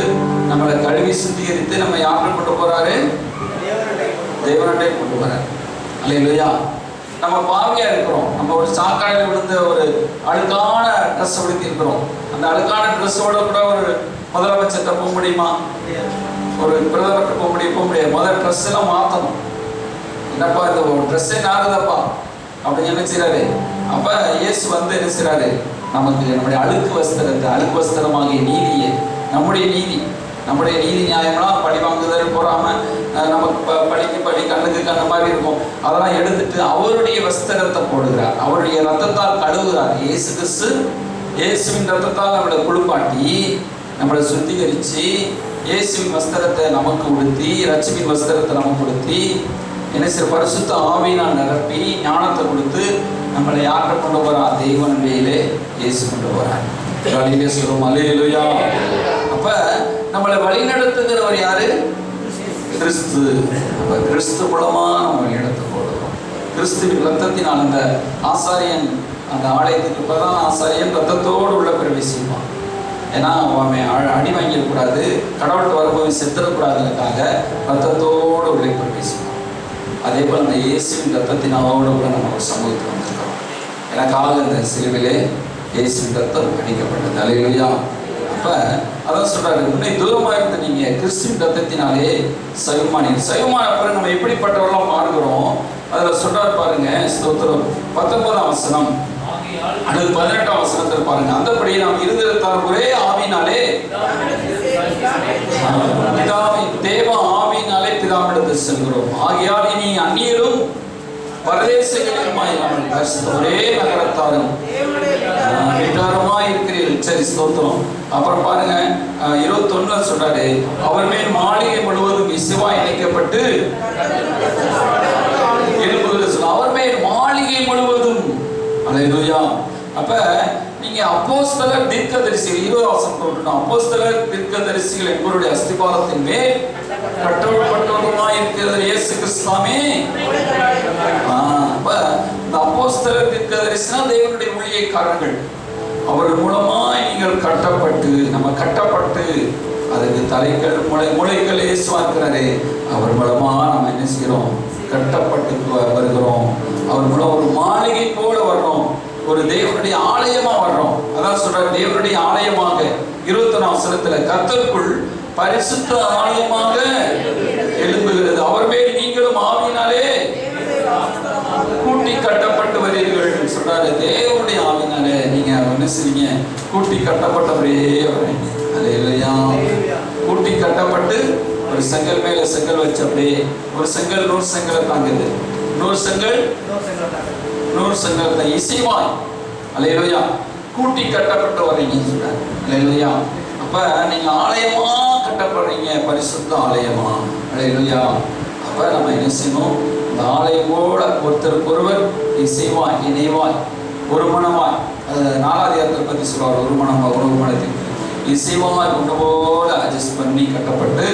நம்மளை கழுவி சுத்திகரித்து நம்ம யாரை கொண்டு போறாரு? தேவனண்டை கொண்டு போறாரு. அல்லேலூயா. நம்ம பாவியா இருக்கிறோம். நம்ம ஒரு சாக்காடில் விழுந்த ஒரு அழுக்கான ட்ரெஸ் உடுத்தி இருக்கிறோம். அந்த அழுக்கான ட்ரெஸ்ஸோட கூட ஒரு முதலமைச்சர்கிட்ட போக முடியுமா? ஒரு பிரதமர்கிட்ட போக முடியாது. முதல் ட்ரெஸ் எல்லாம் மாற்றணும். என்னப்பா இந்த ஒரு ட்ரெஸ்ஸே நாகுதப்பா அப்படின்னு என்ன செய்யறாரு? அப்ப இயேசு வந்து என்ன செய்யறாரு? நமக்கு நம்முடைய அழுக்கு வஸ்திரமாகிய நீதியை, நம்முடைய நீதி நியாயம்லாம் பழி வாங்குதல் போறாம நமக்கு பழி கண்ணுக்கு கண்ண மாதிரி இருக்கும். அதெல்லாம் எடுத்துட்டு அவருடைய வஸ்திரத்தை போடுகிறார், அவருடைய ரத்தத்தால் கழுவுகிறார். இயேசு கிறிஸ்து இயேசுவின் ரத்தத்தால் நம்மளை குளிப்பாட்டி நம்மளை சுத்திகரிச்சு இயேசுவின் வஸ்திரத்தை நமக்கு உடுத்தி, ரட்சிப்பின் வஸ்திரத்தை நமக்கு உடுத்தி, என்ன செய்ய பரிசுத்த ஆவியினால் நிரப்பி ஞானத்தை கொடுத்து நம்மளை யார்கிட்ட கொண்டு போறார்? தேவன் வேலே இயேசு கொண்டு போறார். அல்லேலூயா. அப்ப நம்மளை வழி நடத்துகிறவர் யாரு? கிறிஸ்து. அப்ப கிறிஸ்து மூலமா நம்ம வழி நடத்த போடுறோம். கிறிஸ்துவின் ரத்தத்தினால் அந்த ஆசாரியன் அந்த ஆலயத்துக்கு பிரதான ஆசாரியன் ரத்தத்தோடு உள்ள பிரவேசிப்பான். ஏன்னா அவன் அடி வாங்கிடக்கூடாது, கடவுள்கிட்ட வரும்போது செத்துடக்கூடாதுக்காக ரத்தத்தோடு உள்ளே பிரவேசிப்பான். அதே போல் அந்த இயேசுவின் ரத்தத்தினோடு கூட நம்ம ஒரு சமூகத்தில் வந்திருக்கிறோம். எனக்காக இந்த சிலுவிலே இயேசுவின் ரத்தம் அடிக்கப்பட்டது. அல்லேலூயா. அப்ப அதான் சொல்றாரு, உன்னை தூரமா இருந்து நீங்க கிறிஸ்துவின் ரத்தத்தினாலே சைவமானீங்க. சைவமான பிறகு நம்ம எப்படிப்பட்டவர்களாம் மாறுகிறோம் அதுல சொல்றாரு பாருங்க. ஸ்தோத்திரம். 19ஆம் வசனம் அடுத்து 18ஆம் வசனத்தில் பாருங்க. அந்தபடியே நாம் இருந்திருந்தால் ஒரே ஆவினாலே தேவ ஆவினாலே பிதாவிடத்தில் செல்கிறோம். ஆகையால் இனி அந்நியரும் பரதேசிகளுமாயிராமல் ஒரே நகரத்தாரும் வீட்டாரமாய் இருக்கிறீர்கள். சரி, ஸ்தோத்திரம். அப்புறம் பாருங்க 21 சொல்றாரு, அவர் மேல் மாளிகை முழுவதும் இசைவா இணைக்கப்பட்டு எழுப்புகிறது. அவர் மேல் மாளிகை முழுவதும். அல்லேலூயா. அப்ப நீங்க அப்போஸ்தலர் தீர்க்கதரிசிகள் 20 வசனம் போட்டுட்டோம். அப்போஸ்தலர் தீர்க்கதரிசிகள் என்பவருடைய அஸ்திபாரத்தின் மேல் கட்டப்பட்டவருமாய் இருக்கிறது இயேசு கிறிஸ்துவே. அப்ப இந்த அப்போஸ்தலர் தீர்க்கதரிசினா தேவனுடைய ஊழியக்காரர்கள். அவர் மூலமாய் நீங்கள் கட்டப்பட்டு, நம்ம கட்டப்பட்டு அதுக்கு தலைகள் முளைகள் இயேசுவா இருக்கிறாரே, அவர் மூலமா நம்ம என்ன செய்யறோம்? கட்டப்பட்டு வருகிறோம். அவர் மூலம் ஒரு மாளிகை போல வர்றோம், ஒரு தேவனுடைய ஆலயமா வர்றோம். அதான் சொல்றாரு, தேவனுடைய ஆலயமாக 21ஆம் வசனத்துல கர்த்தருக்குள் பரிசுத்த ஆலயமாக எழும்புகிறது. அவர் மேல் நீங்களும் ஆவியினாலே கூட்டி கட்டப்பட்டு வருகிறீர்கள் சொல்றாரு. தேவனுடைய ஆவியினாலே நீங்க என்ன செய்வீங்க? கூட்டி கட்டப்பட்டவரே வரீங்க. அல்லேலூயா. கூட்டி கட்டப்பட்டு ஒரு செங்கல் மேல செங்கல் வச்சு அப்படியே ஒரு செங்கல் 100 செங்கலை தாங்குது, 100 செங்கல் 100 செங்கல் தான் இசைவாய். அல்லேலூயா. கூட்டி கட்டப்பட்டு வரீங்க சொல்றாரு. அல்லேலூயா. அப்ப நீங்க ஆலயமா கட்டப்படுறீங்க, பரிசுத்த ஆலயமா. அல்லேலூயா. அப்ப நம்ம என்ன செய்யணும்? இந்த ஆலயமோட ஒருத்தருக்கு ஒருவர் இசைவாய், இணைவாய், ஒரு மனமாய். 4ஆம் அதிகாரத்தை பத்தி சொல்றாரு. ஒரு மனமா, ஒரு மனத்துக்கு இசைவாய் ஒன்று போல அட்ஜஸ்ட் பண்ணி கட்டப்பட்டு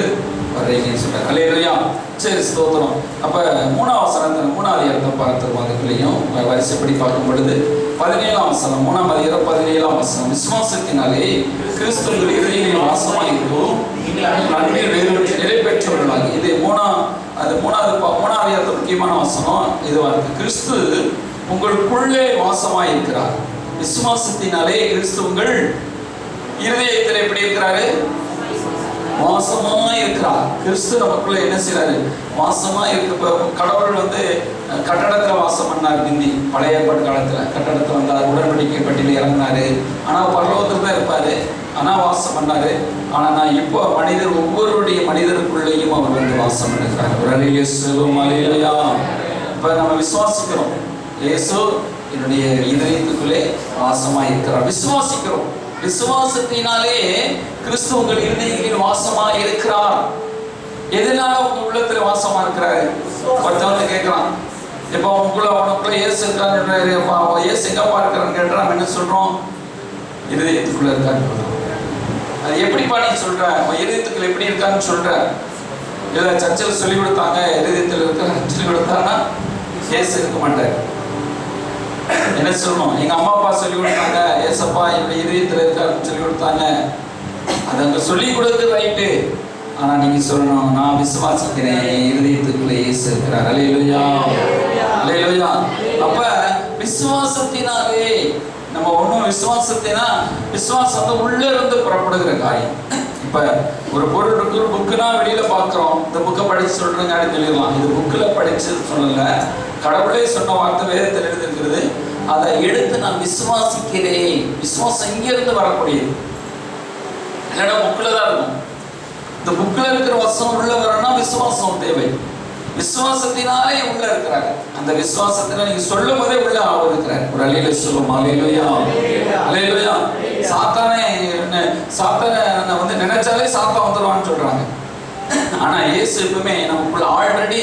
வர்றீங்கன்னு சொல்றாரு. அல்லேலூயா. சரி, ஸ்தோத்திரம். அப்ப 3ஆம் வசனத்துல 3ஆம் அதிகாரத்தை பார்த்துருவோம். அதுக்குள்ளேயும் வரிசைப்படி பார்க்கும் பொழுது 17ஆம் வசனம் 3ஆம் அதிகாரம் 17ஆம் வசனம். விசுவாசத்தினாலே கிறிஸ்துவின் இதயங்களில் வாசமாயிருக்கும் நன்மையை வேறுபட்டு நிலை பெற்றவர்களாக. இது 3ஆம் அதிகாரத்து முக்கியமான வசனம் இதுவா இருக்கு. கிறிஸ்து உங்களுக்குள்ளே வாசமாயிருக்கிறார். விசுவாசத்தினாலே கிறிஸ்து உங்கள் இருதயத்தில் எப்படி இருக்கிறாரு? வாசமா இருக்கிறார். கிறிஸ்து நமக்குள்ள என்ன செய்யறாரு? வாசமா இருக்கு. கடவுள் கட்டடத்துல வாசம் பண்ணார். பிந்தி பழைய ஏற்பாடு காலத்துல கட்டடத்துல வந்தார், உடன்படிக்கை பட்டியல இறங்கினாரு. ஆனா பரலோகத்துல தான் இருப்பாரு, ஆனா வாசம் பண்ணாரு. ஆனா நான் இப்போ ஒவ்வொருடைய மனிதருக்குள்ளேயும் அவர் வாசம் பண்ணுகிறார். ஒரு அல்லேலூயா. இப்ப நம்ம விசுவாசிக்கிறோம், இயேசு என்னுடைய இதயத்துக்குள்ளே வாசமா இருக்கிறார். விசுவாசிக்கிறோம். விசுவாசத்தினாலே கிறிஸ்து உங்கள் இருதயங்களில் வாசமா இருக்கிறார். எதனால உங்க உள்ளத்துல வாசமா இருக்கிறாரு? ஒருத்தவங்க கேட்கறான், இப்போ உனக்குள்ள இயேசு இருக்கான்னு, இயேசு எங்கப்பா இருக்கிறான்னு கேட்டா நம்ம என்ன சொல்றோம்? இருதயத்துக்குள்ள இருக்கான்னு. அது எப்படிப்பா நீ சொல்ற? இருதயத்துக்குள்ள எப்படி இருக்கான்னு சொல்ற? இல்ல சர்ச்சில் சொல்லி கொடுத்தாங்க இருதயத்தில் இருக்க சொல்லி கொடுத்தாங்கன்னா இயேசு இருக்க மாட்டார். என்ன சொல்லணும்? எங்க அம்மா அப்பா சொல்லி கொடுத்தாங்க, ஏசப்பா என்னுடைய இதயத்தில் இருக்காருன்னு சொல்லி கொடுத்தாங்க. அது அங்க சொல்லி கொடுத்து ரைட்டு. ஆனா நீங்க சொல்லணும், நான் விசுவாசிக்கிறேன், இருதயத்துக்குள்ள இயேசு இருக்கிறார். அல்லேலூயா. அல்லேலூயா. அப்ப விசுவாசத்தினாலே நம்ம ஒன்றும் விசுவாசம் உள்ள இருந்து புறப்படுகிற காரியம். இப்ப ஒரு பொருள் இருக்கு, ஒரு புக்குனா வெளியில பாக்குறோம், இந்த புக்கை படிச்சு சொல்றேங்க அப்படின்னு சொல்லிடலாம். இது புக்குல படிச்சு சொல்லல, கடவுளே சொன்ன வார்த்தை வேதத்தில் எழுதிருக்கிறது. அதை எடுத்து நான் விசுவாசிக்கிறேன். விசுவாசம் இங்க இருந்து வரக்கூடியது, இல்லைன்னா புக்குல தான் இருக்கும். இந்த புக்கில் இருக்கிற வசனம் உள்ள வரணும்னா விசுவாசம் தேவை. விசுவாசத்தினாலே உள்ள இருக்கிறாங்க. அந்த விசுவாசத்தினால நீங்க சொல்லும் போதே உள்ள அவர் இருக்கிறார். ஒரு அல்லேலூயா சொல்லுவோம். அல்லேலூயா. அல்லேலூயா. சாத்தானே நினைச்சாலே சாத்தான் வந்துடுவான்னு சொல்றாங்க. ஆனா இயேசு எப்பவுமே நமக்குள்ள ஆல்ரெடி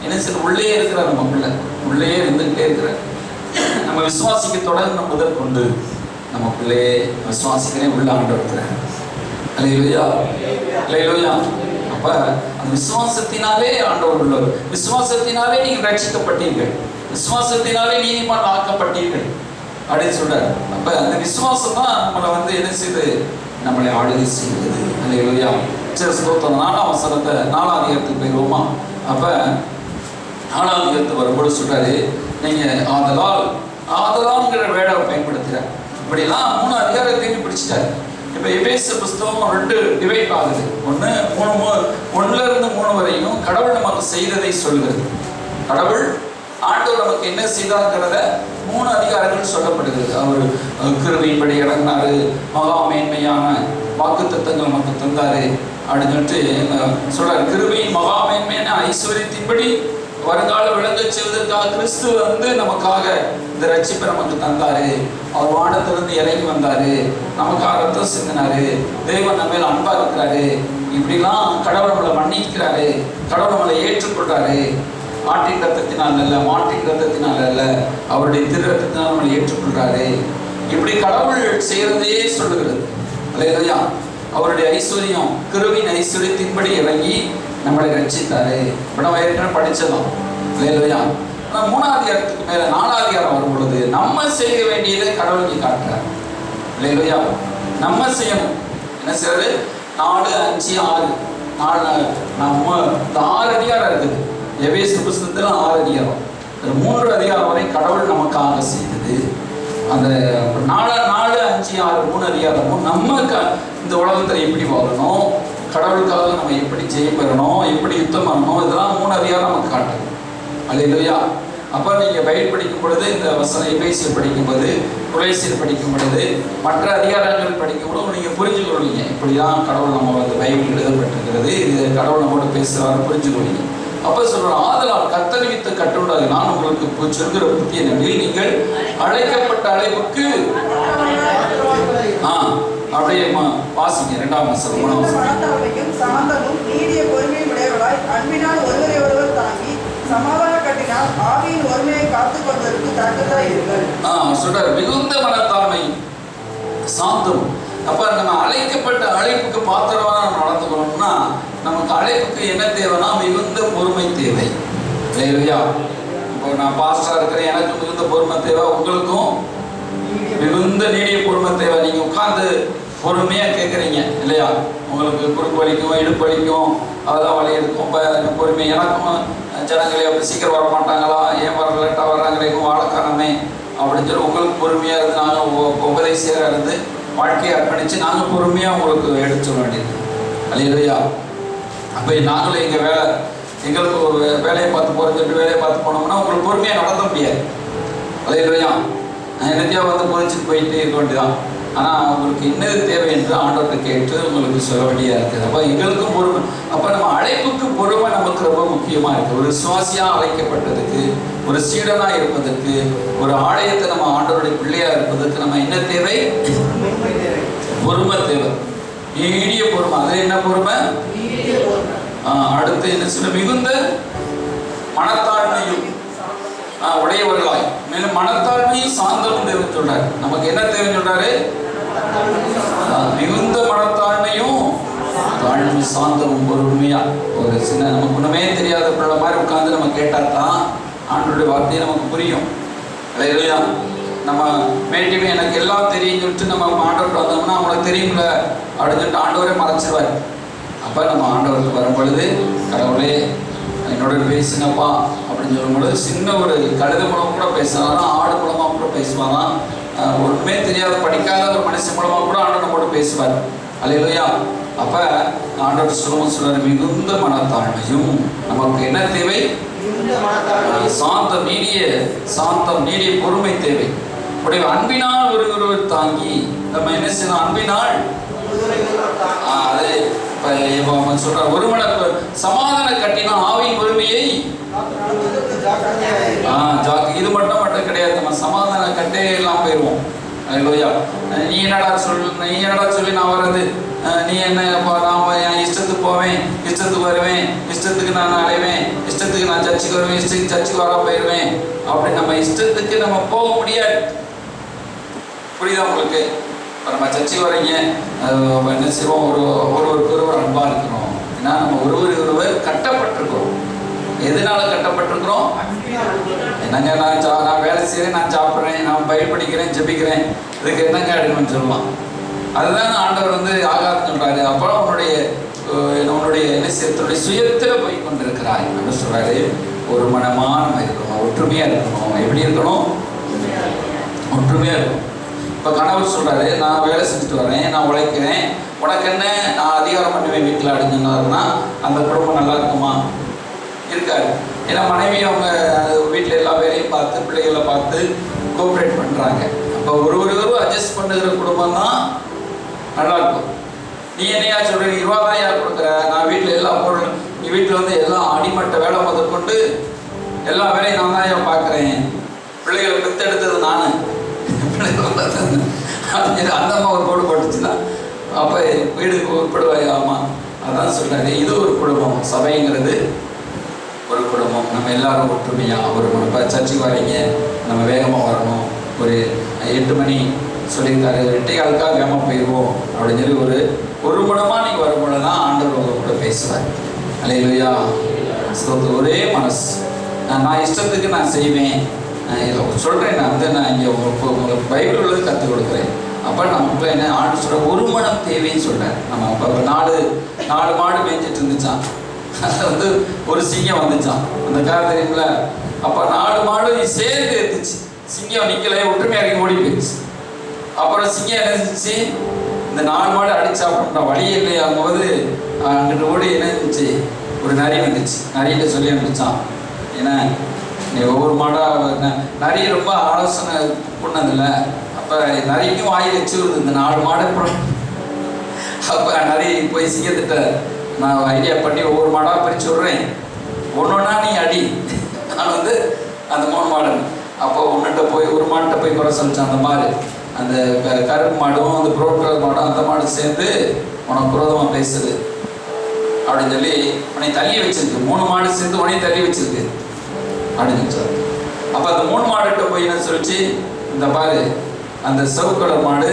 என்ன செய்ய உள்ளே இருக்கிறார். நமக்குள்ள உள்ளே இருந்துகிட்டே இருக்கிறார். நம்ம விசுவாசிக்க தொடர்ந்து முதற்கொண்டு நமக்குள்ளே விசுவாசிக்கிறேன் உள்ள ஆண்டவர் இருக்கிறார். அல்லேலூயா, அல்லேலூயா. அப்ப அந்த விசுவாசத்தினாலே ஆண்டவர் உள்ளவர். விசுவாசத்தினாலே நீங்கள் ரட்சிக்கப்பட்டீர்கள், விசுவாசத்தினாலே நீதிமான் ஆக்கப்பட்டீர்கள் அப்படின்னு சொல்றாரு. அப்ப அந்த விசுவாசம் தான் நம்மளை என்ன செய்யுது, நம்மளை ஆளுகை செய்கிறது. அல்லேலூயா. சரி, ஸ்தோத்திரம். 4ஆம் வசனத்தை 4ஆம் அதிகாரத்துக்கு போயிடுவோமா? அப்ப 4ஆம் அதிகாரத்துக்கு வரும்போது சொல்றாரு, நீங்க ஆதலால்ங்கிற வேர்டை பயன்படுத்துறார். இப்படிலாம் 3 அதிகாரத்தையும் பிடிச்சிட்டாரு. இப்ப எபேசியர் புஸ்தகம் 2 டிவைட் ஆகுது. 1 3 வரையும் கடவுள் நமக்கு செய்ததை சொல்கிறது. கடவுள் ஆண்டவர் நமக்கு என்ன செய்தாங்கிறத 3 அதிகாரங்கள் சொல்லப்படுகிறது. அவர் கிருபையின்படி இறங்கினாரு, மகா மேன்மையான வாக்குத்தத்தங்கள் நமக்கு தந்தாரு அப்படின்னு சொல்லிட்டு சொல்றாரு. கிருபையின் மகா மேன்மையான ஐஸ்வர்யத்தின்படி வருங்கால விளங்க செய்வதற்காக கிறிஸ்து நமக்காக இந்த ரட்சிப்பை நமக்கு தந்தாரு. அவர் வானத்திலிருந்து இறங்கி வந்தாரு, நமக்காக ரத்தம் சிந்தினாரு, தேவன் நம்ம மேல அன்பா இருக்கிறாரு. இப்படிலாம் கடவுள் நம்மளை மன்னிக்கிறாரு, கடவுள் நம்மளை ஏற்றுக்கொள்றாரு. ஆட்டின் ரத்தத்தினால் அல்ல, மாட்டின் ரத்தத்தினால் அல்ல, அவருடைய திரு ரத்தத்தினால் நம்மளை ஏற்றுக்கொள்றாரு. இப்படி கடவுள் செய்யறதையே சொல்லுகிறது. அல்லேலூயா. அவருடைய ஐஸ்வர்யம், கிருவின் ஐஸ்வர்யத்தின்படி இறங்கி நம்மளை ரட்சித்தாரு. இப்போ நம்ம ஏற்கனவே படிச்சதும். அல்லேலூயா. ஆனால் 3ஆம் அதிகாரத்துக்கு மேல 4ஆம் அதிகாரம் வரும் பொழுது நம்ம செய்ய வேண்டியதை கடவுளுக்கு காட்டுறார். அல்லேலூயா. நம்ம செய்யணும். என்ன செய்யறது? 4, 5, 6 நம்ம 6 அதிகாரம் இருக்குது. எபேசியர் புஸ்தகத்தில் 6 அதிகாரம். 3 அதிகாரம் வரை கடவுள் நமக்காக செய்தது. அந்த 4, 5, 6 3 அதிகாரமும் நம்ம இந்த உலகத்தில் எப்படி வாழணும், கடவுளுக்காக நம்ம எப்படி ஜெயம் பெறணும், எப்படி யுத்தம் பண்ணணும், இதெல்லாம் 3 அதிகாரம் நமக்கு காட்டுது. அல்லேலூயா. அப்போ நீங்கள் பைபிள் படிக்கும் பொழுது, இந்த வசனம் எபேசியர் படிக்கும்போது, குலேசியர் படிக்கும் பொழுது, மற்ற அதிகாரங்கள் படிக்கும் பொழுது நீங்கள் புரிஞ்சுக்கொள்வீங்க. இப்படி தான் கடவுள் நம்ம பைபிள் எழுதப்பட்டிருக்கிறது, இது கடவுள் நம்மோட பேசுகிறாரு, புரிஞ்சுக்கொள்வீங்க. அப்போ சொல்கிறோம், ஆதலால் கர்த்தர் வித்த கட்டுண்டாக நான் உங்களுக்கு சொல்கிற புத்திய நம்பில் நீங்கள் அழைக்கப்பட்ட அழைப்புக்கு அப்படியே வாசிங்க. 2ஆம் வசனம் 3ஆம் வசனம். சாந்தமும் நீடிய பொறுமையும் உடையவர்களாய் அன்பினால் ஒருவரை ஒருவர் தாங்கி சமாதான கட்டினால் ஆவியின் ஒருமையை காத்துக் கொள்வதற்கு தக்கதாய் இருங்கள். சொல்றாரு, மிகுந்த மனத்தாழ்மை, சாந்தம். அப்ப நம்ம அழைக்கப்பட்ட அழைப்புக்கு பாத்திரமா நம்ம நடந்துக்கணும்னா நமக்கு அழைப்புக்கு என்ன தேவைன்னா மிகுந்த பொறுமை தேவை. இல்லையா? இப்போ நான் பாஸ்டரா இருக்கிறேன், எனக்கு மிகுந்த பொறுமை தேவை, உங்களுக்கும் மிகுந்த நீடிய பொறுமை தேவை. நீங்க உட்கார்ந்து பொறுமையா கேட்குறீங்க இல்லையா? உங்களுக்கு குறுக்கு வலிக்கும், இடுப்பு வலிக்கும், அதெல்லாம் வலி இருக்கும். இப்போ பொறுமை எனக்கும் ஜனங்களே அப்படி சீக்கிரம் வர மாட்டாங்களா, ஏன் வர லேட்டாக வர்றாங்களே, வாழக்கானமே அப்படின்னு சொல்லி உங்களுக்கு பொறுமையாக இருந்து நாங்கள் உபதேசியராக இருந்து வாழ்க்கையை அர்ப்பணித்து நாங்கள் பொறுமையாக உங்களுக்கு எடுத்து சொல்ல வேண்டியது. அல்லேலூயா. அப்போ நாங்களும் எங்களுக்கு ஒரு வேலையை பார்த்து போகிறோன்னு சொல்லிட்டு வேலையை பார்த்து போனோம்னா உங்களுக்கு பொறுமையாக நடத்த முடியாது. அல்லேலூயா. என்னத்தையாக பொறிச்சிட்டு போயிட்டு இருக்க வேண்டியதான். ஆனால் உங்களுக்கு என்னது தேவை என்று ஆண்டவர்கிட்ட கேட்டு உங்களுக்கு சொல்ல வேண்டியதாக இருக்குது. அப்போ எங்களுக்கும் பொறுமை. அப்போ நம்ம அழைப்புக்கு பொறுமை நமக்கு ரொம்ப முக்கியமாக இருக்குது. ஒரு விசுவாசியாக அழைக்கப்பட்டதுக்கு, ஒரு சீடனாக இருப்பதற்கு, ஒரு ஆலயத்தை நம்ம ஆண்டவருடைய பிள்ளையாக இருப்பதற்கு நம்ம என்ன தேவை? பொறுமை தேவை. நீடிய பொறுமை. அதில் என்ன பொறுமை? அடுத்து என்ன சொல்ல? மிகுந்த மனத்தாழ்மையும் உடையவர்களாய். மேலும் மனத்தாழ்மையும் சாந்தமும் தேவைன்னு சொல்றாரு. நமக்கு என்ன தேவைன்னு சொல்றாரு? மிகுந்த மனத்தாழ்மையும் தாழ்மை சாந்தமும் பொறுமையா. ஒரு சின்ன நமக்கு ஒண்ணுமே தெரியாத பிள்ளை மாதிரி உட்கார்ந்து நம்ம கேட்டா தான் ஆண்டவருடைய வார்த்தையை நமக்கு புரியும். இல்லையா? நம்ம மேட்டிவே எனக்கு எல்லாம் தெரியும் சொல்லிட்டு நம்ம ஆண்டவர்கிட்ட வந்தோம்னா அவங்களுக்கு தெரியும்ல அப்படின்னு சொல்லிட்டு ஆண்டவரே மறைச்சிருவார். அப்போ நம்ம ஆண்டவருக்கு வரும் பொழுது, கடவுளே என்னோட பேசுங்கப்பா அப்படின்னு சொல்லும்பொழுது, சின்ன ஒரு கழுத மூலம் கூட பேசினாலும், ஆடு மூலமாக கூட பேசுவாங்க. ஒன்றுமே தெரியாத படிக்காத ஒரு மனுஷன் மூலமாக கூட ஆண்டவர் நம்மோட பேசுவார். அல்லேலூயா. அப்போ ஆண்டவர் சொல்லுவார், மிகுந்த மனத்தாழ்மையும். நமக்கு என்ன தேவை? சாந்தம், நீடிய பொறுமை தேவை. உடைய அன்பினால் ஒருவர் தாங்கி நம்ம என்ன செய்யணும்? அன்பினால் அது சொல்ற ஒருவனை சமாதான கட்டினா ஆவியின் ஒருமையை இது மட்டும் கிடையாது. நம்ம சமாதான கட்டே எல்லாம் போயிடுவோம். நீ என்னடா சொல்லி நான் வர்றது, நீ என்ன நான் என் இஷ்டத்துக்கு போவேன், இஷ்டத்துக்கு வருவேன், இஷ்டத்துக்கு நான் அலைவேன், இஷ்டத்துக்கு நான் சர்ச்சுக்கு வருவேன், இஷ்டத்துக்கு சர்ச்சுக்கு வர போயிடுவேன். அப்படி நம்ம இஷ்டத்துக்கு நம்ம போக முடியாது. புரியுதா உங்களுக்கு? இப்போ நம்ம சர்ச்சைக்கு வரீங்க, என்ன செய்வோம், ஒருவருக்கு அன்பாக இருக்கிறோம். ஏன்னா நம்ம ஒருவர் கட்டப்பட்டிருக்கிறோம். எதனால கட்டப்பட்டிருக்கிறோம்? என்னங்க நான் வேலை செய்கிறேன், நான் சாப்பிட்றேன், நான் பயிர் படிக்கிறேன், ஜெபிக்கிறேன், இதுக்கு என்னங்க அப்படின்னு சொல்லலாம். அதுதான் ஆண்டவர் வந்து ஆகாரம் சொல்றாரு. அப்புறம் உன்னுடைய நிச்சயத்துடைய சுயத்தில் போய் கொண்டிருக்கிறாய் அப்படின்னு சொல்றாரு. ஒரு மனமாக நம்ம இருக்கணும், ஒற்றுமையா இருக்கணும். எப்படி இருக்கணும்? ஒற்றுமையா இருக்கணும். இப்போ கணவர் சொல்றாரு, நான் வேலை செஞ்சுட்டு வரேன், நான் உழைக்கிறேன், உனக்கு என்ன, நான் அதிகாரம் பண்ணுவேன் வீட்டில் அப்படின்னு சொன்னாருன்னா அந்த குடும்பம் நல்லா இருக்குமா? இருக்காது. ஏன்னா மனைவி அவங்க வீட்டில் எல்லா வேலையும் பார்த்து பிள்ளைகளை பார்த்து கோஆப்ரேட் பண்ணுறாங்க. அப்போ ஒருவரும் அட்ஜஸ்ட் பண்ணுகிற குடும்பம் தான் நல்லா இருக்கும். நீ என்னையா சொல்ற, 20,000 கொடுக்குற, நான் வீட்டில் எல்லா பொருள், நீ வீட்டில் வந்து எல்லாம் அடிமட்ட வேலை முதற்கொண்டு எல்லா வேலையும் நான் தான் ஏன் பார்க்குறேன், பிள்ளைகளை பெற்றெடுத்தது நான், அந்த அம்மா ஒரு கோடு போட்டுச்சுன்னா அப்போ வீடுக்கு உட்படுவாய். ஆமாம், அதான் சொல்கிறாரு. இது ஒரு குடும்பம். சபைங்கிறது ஒரு குடும்பம். நம்ம எல்லாரும் ஒற்றுமையாக ஒரு இப்போ சர்ச்சுக்கு வரீங்க, நம்ம வேகமாக வரணும். ஒரு 8 மணி சொல்லியிருக்காரு, 8:15 வேகமாக போயிடுவோம் அப்படின்னு சொல்லி ஒரு குணமாக நீங்கள் வரும்பொழுது தான் ஆண்டவர் உங்க கூட பேசுவார். அல்லேலூயா. ஒரே மனசு. நான் இஷ்டத்துக்கு நான் செய்வேன் சொல்கிறேன். நான் இங்கே உங்களுக்கு பைபிள் உள்ளது கற்றுக் கொடுக்குறேன். அப்போ நமக்குள்ள என்ன ஆண்டு சொல்கிற ஒரு மனம் தேவைன்னு சொல்கிறேன். நம்ம இப்போ 4 மாடு மேய்ஞ்சிட்டு இருந்துச்சான். அதில் வந்து ஒரு சிங்கம் வந்துச்சான். அந்த கார் தெரியுங்களா? அப்போ 4 மாடு சேர்ந்து இருந்துச்சு. சிங்கம் நிற்கல, ஒற்றுமையாக இறங்கி ஓடி போயிடுச்சு. அப்புறம் சிங்கம் என்ன செஞ்சிச்சு, இந்த 4 மாடு அடிச்சா அப்படின்ற வழியே இல்லையாகும்போது அங்கிட்டு ஓடி என்ன இருந்துச்சு, ஒரு நரி வந்துச்சு. நரிகிட்ட சொல்லி அனுப்பிச்சான், ஏன்னா நீ ஒவ்வொரு மாடாக நரி ரொம்ப ஆலோசனை பண்ணதில்லை. அப்போ நரிக்கும் வாய் வச்சு வருது இந்த 4 மாடு. அப்போ நரி போய் சிங்கத்திட்ட, நான் ஐடியா பண்ணி ஒவ்வொரு மாடாக பிரித்து விட்றேன், ஒன்றொன்னா நீ அடி, நான் வந்து அந்த 3 மாடு. அப்போ ஒன்றுகிட்ட போய் ஒரு மாட்டை போய் குறை சொல்லிச்சான். அந்த மாதிரி அந்த கருப்பு மாடும் அந்த ப்ரௌன் கலர் மாடும் அந்த மாடு சேர்ந்து உனக்கு குரோதமாக பேசுது அப்படின்னு சொல்லி உன்னை தள்ளி வச்சிருக்கு. 3 மாடு சேர்ந்து உன்னை தள்ளி வச்சிருக்கு அப்படின்னு சொல்ல. அப்போ அந்த 3 மாடுகிட்ட போய் என்ன சொல்லிச்சு, இந்த பாரு அந்த சிவக்கலர் மாடு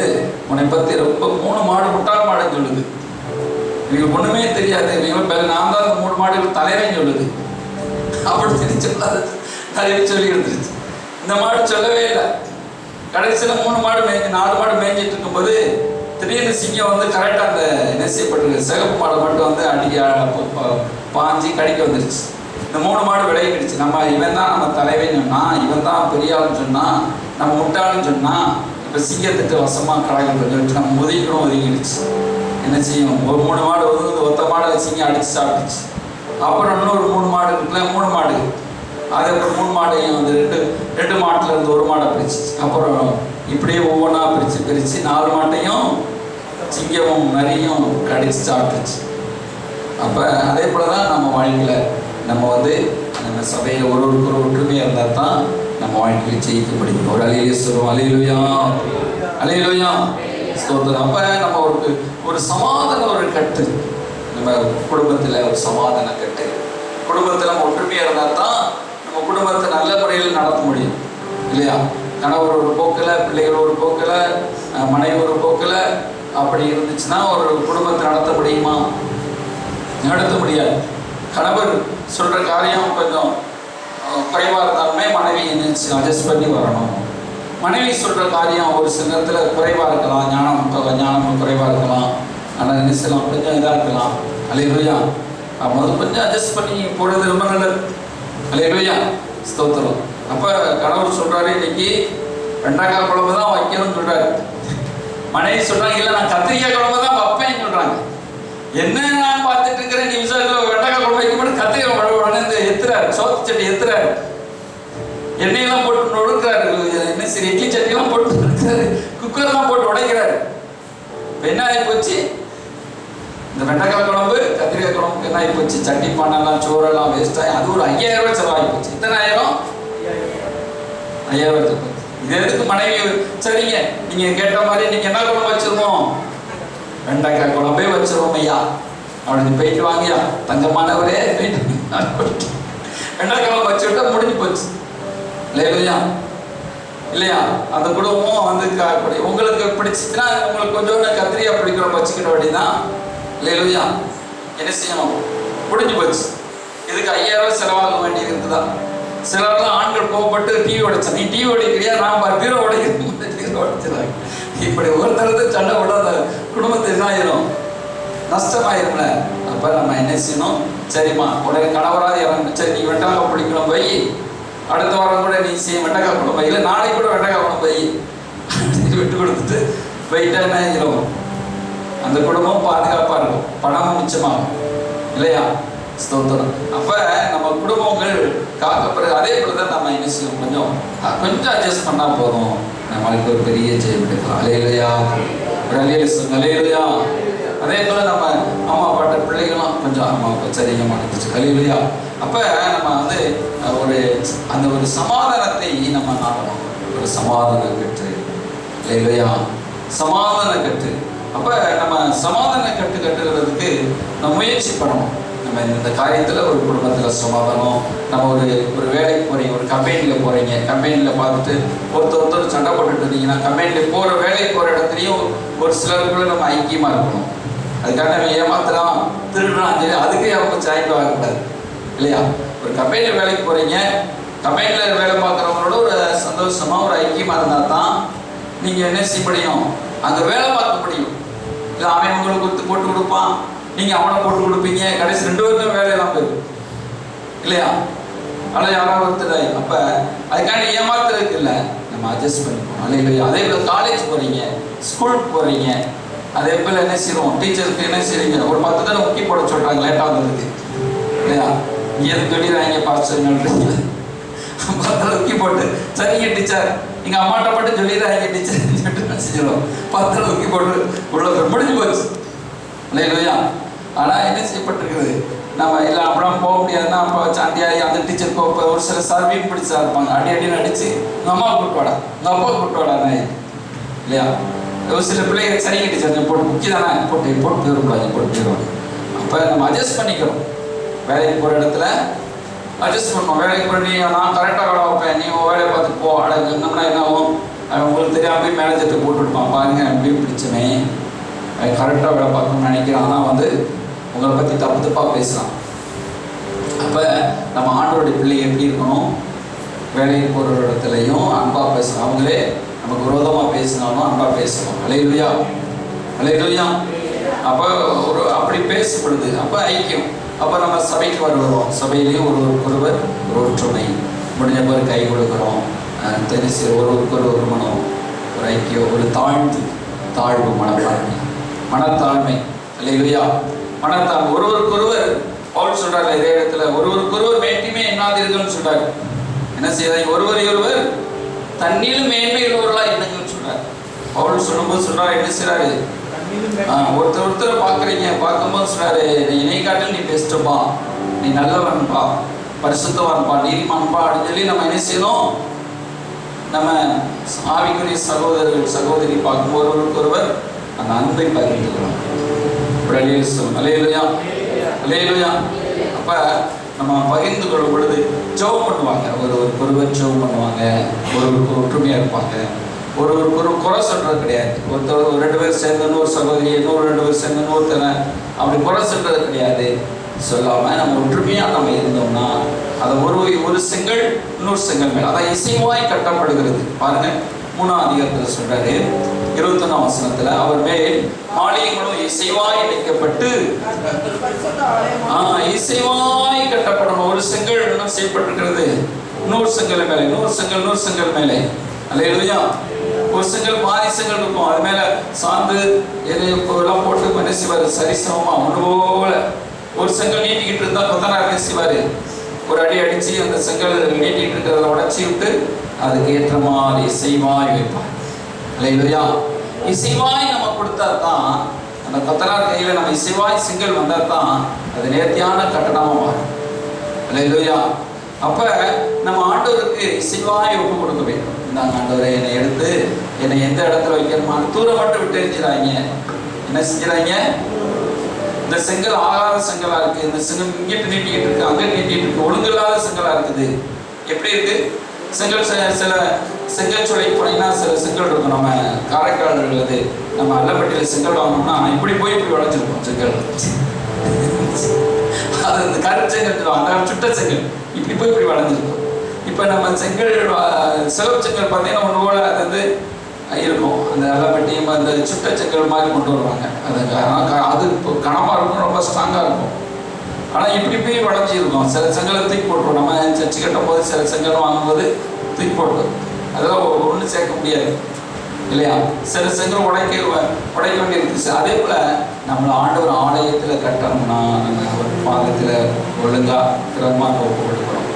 உன்னை பற்றி ரொம்ப 3 மாடு முட்டாள் மாடுன்னு சொல்லுது. இவங்களுக்கு ஒன்றுமே தெரியாது, இவங்க நான் தான் அந்த 3 மாடுகள் தலைவன் சொல்லுது அப்படின்னு சொல்லாது தலைவி சொல்லி எடுத்துருச்சு. இந்த மாடு சொல்லவே இல்லை. கடைசியில் 3 மாடு 4 மாடு மேய்ஞ்சிட்டு இருக்கும்போது திடீர்னு சிங்கம் வந்து கரெக்டாக அந்த என்ன செய்யப்பட்டிருக்கு சிகப்பு மாடை மட்டும் வந்து பாஞ்சி கடிக்க வந்துருச்சு. இந்த 3 மாடு விலகிடுச்சு. நம்ம இவன் தான் நம்ம தலைவன் சொன்னான், இவன் தான் பெரிய ஆளுன்னு சொன்னான், நம்ம முட்டாளுன்னு சொன்னான். இப்போ சிங்கத்திட்டு வசமாக கடைகள் சொல்லிட்டு நம்ம ஒதுங்கிடுச்சு. என்ன செய்யும், ஒரு 3 மாடு வந்து ஒத்த மாடை சிங்கம் அடித்து சாப்பிட்டுச்சு. அப்புறம் இன்னொரு 3 மாடு இருக்குல்ல, 3 மாடு, அதை ஒரு 3 மாடையும் வந்து ரெண்டு மாட்டில் இருந்து ஒரு மாடை பிரிச்சு, அப்புறம் இப்படியே ஒவ்வொன்றா பிரித்து 4 மாட்டையும் சிங்கமும் நரியும் கடிச்சு சாப்பிட்டுச்சு. அப்போ அதே போல் தான் நம்ம வாழ்க்கையில் நம்ம வந்து நம்ம சபையில் ஒருவருக்கு ஒரு ஒற்றுமையாக இருந்தால் தான் நம்ம வாழ்க்கையில் ஜெயிக்க முடியும். ஒரு அலையிலே சொல்லுவோம், அலையிலுயா அலையிலுயா ஸ்தோத்திரம். அப்போ நம்ம ஒரு சமாதான ஒரு கட்டு, நம்ம குடும்பத்தில் ஒரு சமாதான கட்டு, குடும்பத்தில் நம்ம ஒற்றுமையாக இருந்தால் தான் நம்ம குடும்பத்தை நல்ல முறையில் நடத்த முடியும் இல்லையா? கணவர் ஒரு போக்கில், பிள்ளைகள் ஒரு போக்கில், மனைவி ஒரு போக்கில் அப்படி இருந்துச்சுன்னா ஒரு குடும்பத்தை நடத்த முடியுமா? நடத்த முடியாது. கணவர் சொல்கிற காரியம் கொஞ்சம் குறைவாக இருந்தாலுமே மனைவி அட்ஜஸ்ட் பண்ணி வரணும். மனைவி சொல்கிற காரியம் ஒரு சில நேரத்தில் குறைவாக இருக்கலாம், ஞானம் குறைவாக இருக்கலாம், ஆனால் என்ன செய்யலாம், கொஞ்சம் இதாக இருக்கலாம். அல்லேலூயா. அப்போ கொஞ்சம் அட்ஜஸ்ட் பண்ணி போடுறது ரொம்ப நல்லது. அல்லேலூயா ஸ்தோத்திரம். அப்போ கணவர் சொல்கிறாரு, இன்னைக்கு வெண்டைக்காய் குழம்பு தான் வைக்கணும்னு சொல்கிறாரு. மனைவி சொல்கிறாங்க, இல்லை நான் கத்திரிக்காய் குழம்பு தான் வைப்பேன்னு சொல்கிறாங்க. என்ன நான் பார்த்துட்டு இருக்கிறேன், நீ விசாரத்தில் வெண்டைக்காய் குழம்பு வைக்க மட்டும் கத்திரிக்காய் உடனே இந்த எத்துறாரு, சோத்து சட்டி எத்துறாரு, எண்ணெயெல்லாம் போட்டு நொடுக்கிறாரு, என்ன சரி இட்லி சட்டியெல்லாம் போட்டு நொடுக்கிறாரு, குக்கர்லாம் போட்டு உடைக்கிறாரு. என்ன ஆகி போச்சு, இந்த வெண்டைக்காய் குழம்பு கத்திரிக்காய் குழம்புக்கு என்ன ஆகி போச்சு, சட்டி பானெல்லாம் சோறெல்லாம் வேஸ்டாகி அது ஒரு 5000 ரூபாய் செலவாகி போச்சு. இத்தனை 5000 போச்சு. இது எதுக்கு மனைவி, சரிங்க நீங்கள் கேட்ட மாதிரி நீங்கள் என்ன குழம்பு வச்சிருவோம், வெண்டைக்காய் குழம்பே வச்சிருவோம் ஐயா அப்படின்னு போயிட்டு வாங்கயா தங்கமானவரே, போயிட்டு வெண்டைக்காய் குழம்பு வச்சு விட்டா முடிஞ்சு போச்சு. இல்லையா? இல்லையா? அந்த குடும்பமும் வந்து உங்களுக்கு பிடிச்சிச்சுன்னா உங்களுக்கு கொஞ்சோண்டு கத்திரியா பிடிக்கிறோம் வச்சுக்கிற வேண்டியதான். இல்லையா? என்ன செய்யணும்? முடிஞ்சு போச்சு. இதுக்கு 5000 செலவாக வேண்டியது இருக்குதா? சிலர்லாம் ஆண்கள் கோவப்பட்டு டிவி உடைச்சா, நீ டிவி உடைக்கிறியா, நான் பீரோ உடைக்கிறாங்க. இப்படி ஒருத்தருக்கு சண்டை விட அந்த குடும்பத்தை என்ன ஆயிரும்? நஷ்டமாயிரும்ல. அப்ப நம்ம என்ன செய்யணும்? சரிம்மா, உடனே கணவராக இறங்க, சரி நீ வெண்டைக்காய் பிடிக்கணும் போய், அடுத்த வாரம் கூட நீ செய்ய வெண்டைக்காய் கொண்டு போய், இல்லை நாளைக்கு கூட வெண்டைக்காய் கொண்டு போய் விட்டு கொடுத்துட்டு போயிட்டா என்ன ஆயிரும்? அந்த குடும்பம் பாதுகாப்பா இருக்கும், பணமும் மிச்சமாகும். இல்லையா? ஸ்தோத்திரம். அப்ப நம்ம குடும்பங்கள் காக்கப்படுறது. அதே போலதான் நம்ம என்ன செய்யும்? கொஞ்சம் அட்ஜஸ்ட் பண்ணா போதும், நம்மளுக்கு ஒரு பெரிய ஜெயம் எடுக்கலாம். அலையிலையா? அலையிலையா? அதே போல நம்ம அம்மா அப்பாட்ட பிள்ளைகளும் கொஞ்சம் அம்மா அப்பா சரிங்க மாட்டேங்குச்சு. அலையிலையா? அப்ப நம்ம வந்து ஒரு சமாதானத்தை நம்ம நாடணும். ஒரு சமாதான கட்டு. அலையிலையா? சமாதான கட்டு. அப்ப நம்ம சமாதான கட்டு கட்டுறதுக்கு நம்ம முயற்சி பண்ணணும். நம்ம இந்த காரியத்தில் ஒரு குடும்பத்தில் சமாதானம். நம்ம ஒரு வேலைக்கு போகிறீங்க, ஒரு கம்பெனியில் போகிறீங்க, கம்பெனியில் பார்த்துட்டு ஒருத்தர் சண்டை போட்டுட்டு இருந்தீங்கன்னா, கம்பெனியில் போகிற வேலைக்கு போகிற இடத்துலையும் ஒரு சிலருக்குள்ள நம்ம ஐக்கியமாக இருக்கணும். அதுக்காக நம்ம ஏமாத்துறான், திருடுறான் சொல்லி அதுக்கே அவங்க சாய்ந்து வாங்கக்கூடாது. இல்லையா? ஒரு கம்பெனியில் வேலைக்கு போகிறீங்க, கம்பெனியில் வேலை பார்க்குறவங்களோட ஒரு சந்தோஷமாக ஒரு ஐக்கியமாக இருந்தால் தான் நீங்கள் என்ன செய்ய முடியும்? அங்கே வேலை பார்க்க முடியும். இல்லை அவன் உங்களுக்கு போட்டு கொடுப்பான், நீங்கள் அவனை போட்டு கொடுப்பீங்க, கடைசி 2 பேருக்கும் வேலையெல்லாம் போயிடும். இல்லையா? ஆனால் யாராவது ஒருத்தர். அப்போ அதுக்காண்டி ஏமாத்துறதுக்கு இல்லை, நம்ம அட்ஜஸ்ட் பண்ணிப்போம். இல்லையா? அதே போல் காலேஜ் போகிறீங்க, ஸ்கூலுக்கு போகிறீங்க, அதே போல் என்ன செய்யணும்? டீச்சருக்கு என்ன செய்றீங்க? ஒரு 10 தடவை முக்கி போட சொல்கிறாங்க லேட்டாக வந்ததுக்கு. இல்லையா? இங்கே எதுவும் சொல்லிடுறாங்க பாஸ்டர்ன்றீங்க. 10 தடவை முக்கி போட்டு, சரிங்க டீச்சர், நீங்கள் அம்மாட்ட போட்டு சொல்லிடுறாங்க டீச்சர் என்ன செஞ்சிடும்? 10 தடவை முக்கி போட்டு உள்ள முடிஞ்சு போச்சு. இல்லையா? ஆனால் என்ன செய்யப்பட்டிருக்குது? நம்ம இல்லை அப்புறம் போக முடியாதுன்னா அப்போ சாந்தியாகி அந்த டீச்சருக்கு ஒரு சில சர்வீன் பிடிச்சா இருப்பாங்க, அடின்னு அடித்து உங்கள் அம்மா கூப்பிட்டு உங்கள் அப்பா கூப்பிட்டு இல்லையா? ஒரு சில பிள்ளைங்க சரிங்க டீச்சர் போட்டு முக்கிய தானே போட்டு போயிடக்கூடாது, போட்டு போயிடுவாங்க. அப்போ நம்ம அட்ஜஸ்ட் பண்ணிக்கிறோம். வேலைக்கு போகிற இடத்துல அட்ஜஸ்ட் பண்ணணும். வேலைக்கு போகிற நீ நான் கரெக்டாக வேலை வைப்பேன், நீ வேலையை பார்த்து போ அடங்குனோம்னா என்ன ஆகும்? உங்களுக்கு தெரியாமல் மேனேஜர்கிட்ட போட்டுவிடுப்பான், பாருங்க எப்படியும் பிடிச்சமே கரெக்டாக வேலை பார்க்கணும்னு நினைக்கிறான், ஆனால் வந்து உங்களை பற்றி தப்பாக பேசுகிறான். அப்போ நம்ம ஆண்டோடைய பிள்ளைங்க எப்படி இருக்கணும்? வேலைக்கு போகிற இடத்துலையும் அன்பாக பேசணும். அவங்களே நமக்கு விரோதமாக பேசினாலும் அன்பாக பேசணும். அலையிலையா? அலையிலையா? அப்போ அப்படி பேசப்படுது. அப்போ ஐக்கியம். அப்போ நம்ம சபைக்கு வருவோம், சபையிலையும் ஒருவருக்கொருவர் ஒரு ஒற்றுமை, முடிஞ்ச பேர் கை கொடுக்குறோம், தெரிஞ்சு ஒருவருக்கொரு மனம், ஒரு ஐக்கியம், ஒரு தாழ்வு மனத்தாழ்மை. இல்லையா? மனத்தாழ்மை. ஒருவருக்கொருவர் பவுல் சொல்றாரு இதே இடத்துல, ஒருவருக்கொருவர் மேன்மையே எண்ணாதீர்கள்னு சொல்றாரு. என்ன செய்யறாங்க? ஒருவர் தண்ணிலும் மேன்மை உள்ளவர்களா என்னங்கன்னு சொல்றாரு. பவுல் சொல்லும்போது சொல்றாரு, என்ன செய்யறாரு? ஒருத்தர் பார்க்கும்போது சொல்றாரு, என்னை காட்டில் நீ பெஸ்ட்டுப்பா, நீ நல்லவன்பா, பரிசுத்தவான்பா, நீதிமான்பா அப்படின்னு சொல்லி நம்ம என்ன செய்யணும்? நம்ம ஆவிக்குரிய சகோதரர்கள் சகோதரி பார்க்கும்போது ஒருவருக்கொருவர் அந்த அன்பை பகிர்ந்துக்கிறோம். அலையிலையா? அலையிலையா? அப்ப நம்ம பகிர்ந்து கொள்ளும் பொழுது ஜெபம் பண்ணுவாங்க, ஒருவருக்கொருவர் ஜெபம் பண்ணுவாங்க, ஒருவருக்கு ஒற்றுமையா இருப்பாங்க, ஒருவருக்கு குறை சொல்றது கிடையாது. ஒருத்தர் 2 பேர் சேர்ந்து இன்னொரு சகோதரி, 2 பேர் சேர்ந்து இன்னொருத்தனை அப்படி குறை சொல்றது கிடையாது. சொல்லாம நம்ம ஒற்றுமையா நம்ம இருந்தோம்னா அதை ஒரு செங்கல் இன்னொரு செங்கல் மேல் அதான் இசைவாய் கட்டப்படுகிறது. பாருங்க 3ஆம் அதிகாரத்தில் சொல்றாரு 21ஆம் வசனத்துல, அவர் மேல் ஆலயங்களும் இசைவாய் இணைக்கப்பட்டு இசைவாய் கட்டப்படணும். ஒரு செங்கல் என்ன செய்யப்பட்டிருக்கிறது? இன்னொரு செங்கல் மேலே, இன்னொரு செங்கல் மேலே. அல்லேலூயா. ஒரு செங்கல் பாதி செங்கல் இருக்கும், அது மேல சாந்து எல்லாம் போட்டு என்ன செய்வாரு? சரிசமமா ஒன்று போல. ஒரு செங்கல் நீட்டிக்கிட்டு இருந்தா கொத்தனார் என்ன செய்வாரு? ஒரு அடி அடிச்சு அந்த செங்கல் நீட்டிக்கிட்டு இருக்கிறத உடச்சி விட்டு அதுக்கு ஏற்ற மாதிரி இசைவாய் வைப்பார். அல்லேலூயா. இசைவாய் நம்ம கொடுத்தா தான், அந்த கொத்தனார் கையில நம்ம இசைவாய் செங்கல் வந்தா தான் அது நேர்த்தியான கட்டணமா மாறும். அல்லேலூயா. அப்ப நம்ம ஆண்டவருக்கு இசைவாய் ஒப்பு கொடுக்க வேண்டும். இந்த ஆண்டவரை என்னை எடுத்து என்னை எந்த இடத்துல வைக்கணுமா தூரம் மட்டும் விட்டு எரிஞ்சிடாங்க. என்ன செஞ்சிடாங்க? இந்த செங்கல் ஆகாத செங்கலா இருக்கு, இந்த செங்கல் இங்கிட்டு நீட்டிக்கிட்டு இருக்கு, அங்கே நீட்டிட்டு இருக்கு, ஒழுங்கில்லாத செங்கலா இருக்குது. எப்படி இருக்கு? சில செங்கல் சோலைக்கு போனீங்கன்னா சில செங்கல் இருக்கும். நம்ம காரைக்கால் உள்ளது, நம்ம அல்லப்பட்டியில் செங்கல் வாங்கணும்னா இப்படி போய் இப்படி வளைஞ்சிருக்கும் செங்கல். அது அந்த கருச்செங்கல் சொல்லுவாங்க, அந்த சுட்ட செங்கல் இப்படி போய் இப்படி வளைஞ்சிருக்கும். இப்போ நம்ம செங்கல் சிவப்பு செங்கல் பார்த்தீங்கன்னா ஒன்று போல அது வந்து இருக்கும். அந்த அல்லப்பட்டியும் அந்த சுட்ட செங்கல் மாதிரி கொண்டு வருவாங்க. அது இப்போ கனமாக இருக்கும், ரொம்ப ஸ்ட்ராங்காக இருக்கும். ஆனால் இப்படி போய் வளைஞ்சிருக்கும். சில செங்கலை தூக்கி போட்டுருவோம். நம்ம சர்ச்சு கட்டும் போது சில செங்கல் வாங்கும்போது தூக்கி போட்டு அதெல்லாம் ஒன்றும் சேர்க்க முடியாது இல்லையா? சில செங்கல் உடைக்க வேண்டியிருந்துச்சு. அதே போல் நம்மளை ஆண்டவர் ஆலயத்தில் கட்டணும்னா நம்ம ஒரு பாதத்தில் ஒழுங்காக திறமாக ஒப்பு கொடுக்கணும்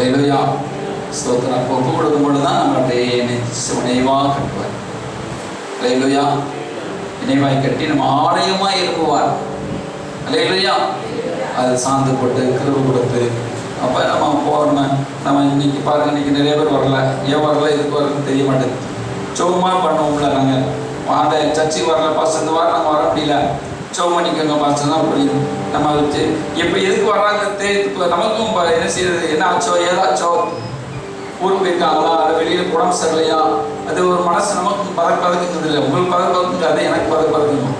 இல்லையா? ஸ்தோத்திரம். ஒப்பு கொடுக்கும்போது தான் நம்மளுடைய இணைவாக கட்டுவார் இல்லையா? இணைவாய் கட்டி நம்ம ஆலயமாக இருக்குவார் இல்லையா? அது சார்ந்து போட்டு கிருபை கொடுத்து அப்போ நம்ம போகணும். நம்ம இன்னைக்கு பாருங்கள், இன்றைக்கி நிறைய பேர் வரல. ஏன் வரல, இதுக்கு வரலன்னு தெரிய மாட்டேங்குது. சும்மா பண்ணுவோம்ல நாங்கள். அந்த சர்ச்சுக்கு வரல பாஸ்டர், இந்த வாரம் நாங்கள் வர முடியல, சோம் பண்ணிக்கோங்க பாஸ்டர் தான் புரியும். நம்ம வச்சு இப்போ எதுக்கு வர்றாங்க நமக்கும் என்ன செய்யறது, என்ன ஆச்சோ ஏதாச்சோ, ஊருக்கு போயிருக்காங்களா, அது வெளியில் உடம்பு சரியில்லையா, அது ஒரு மனசு நமக்கு பதக்குது இல்லை. உங்களுக்கு பதக்குது, அது எனக்கு பதக்கணும்.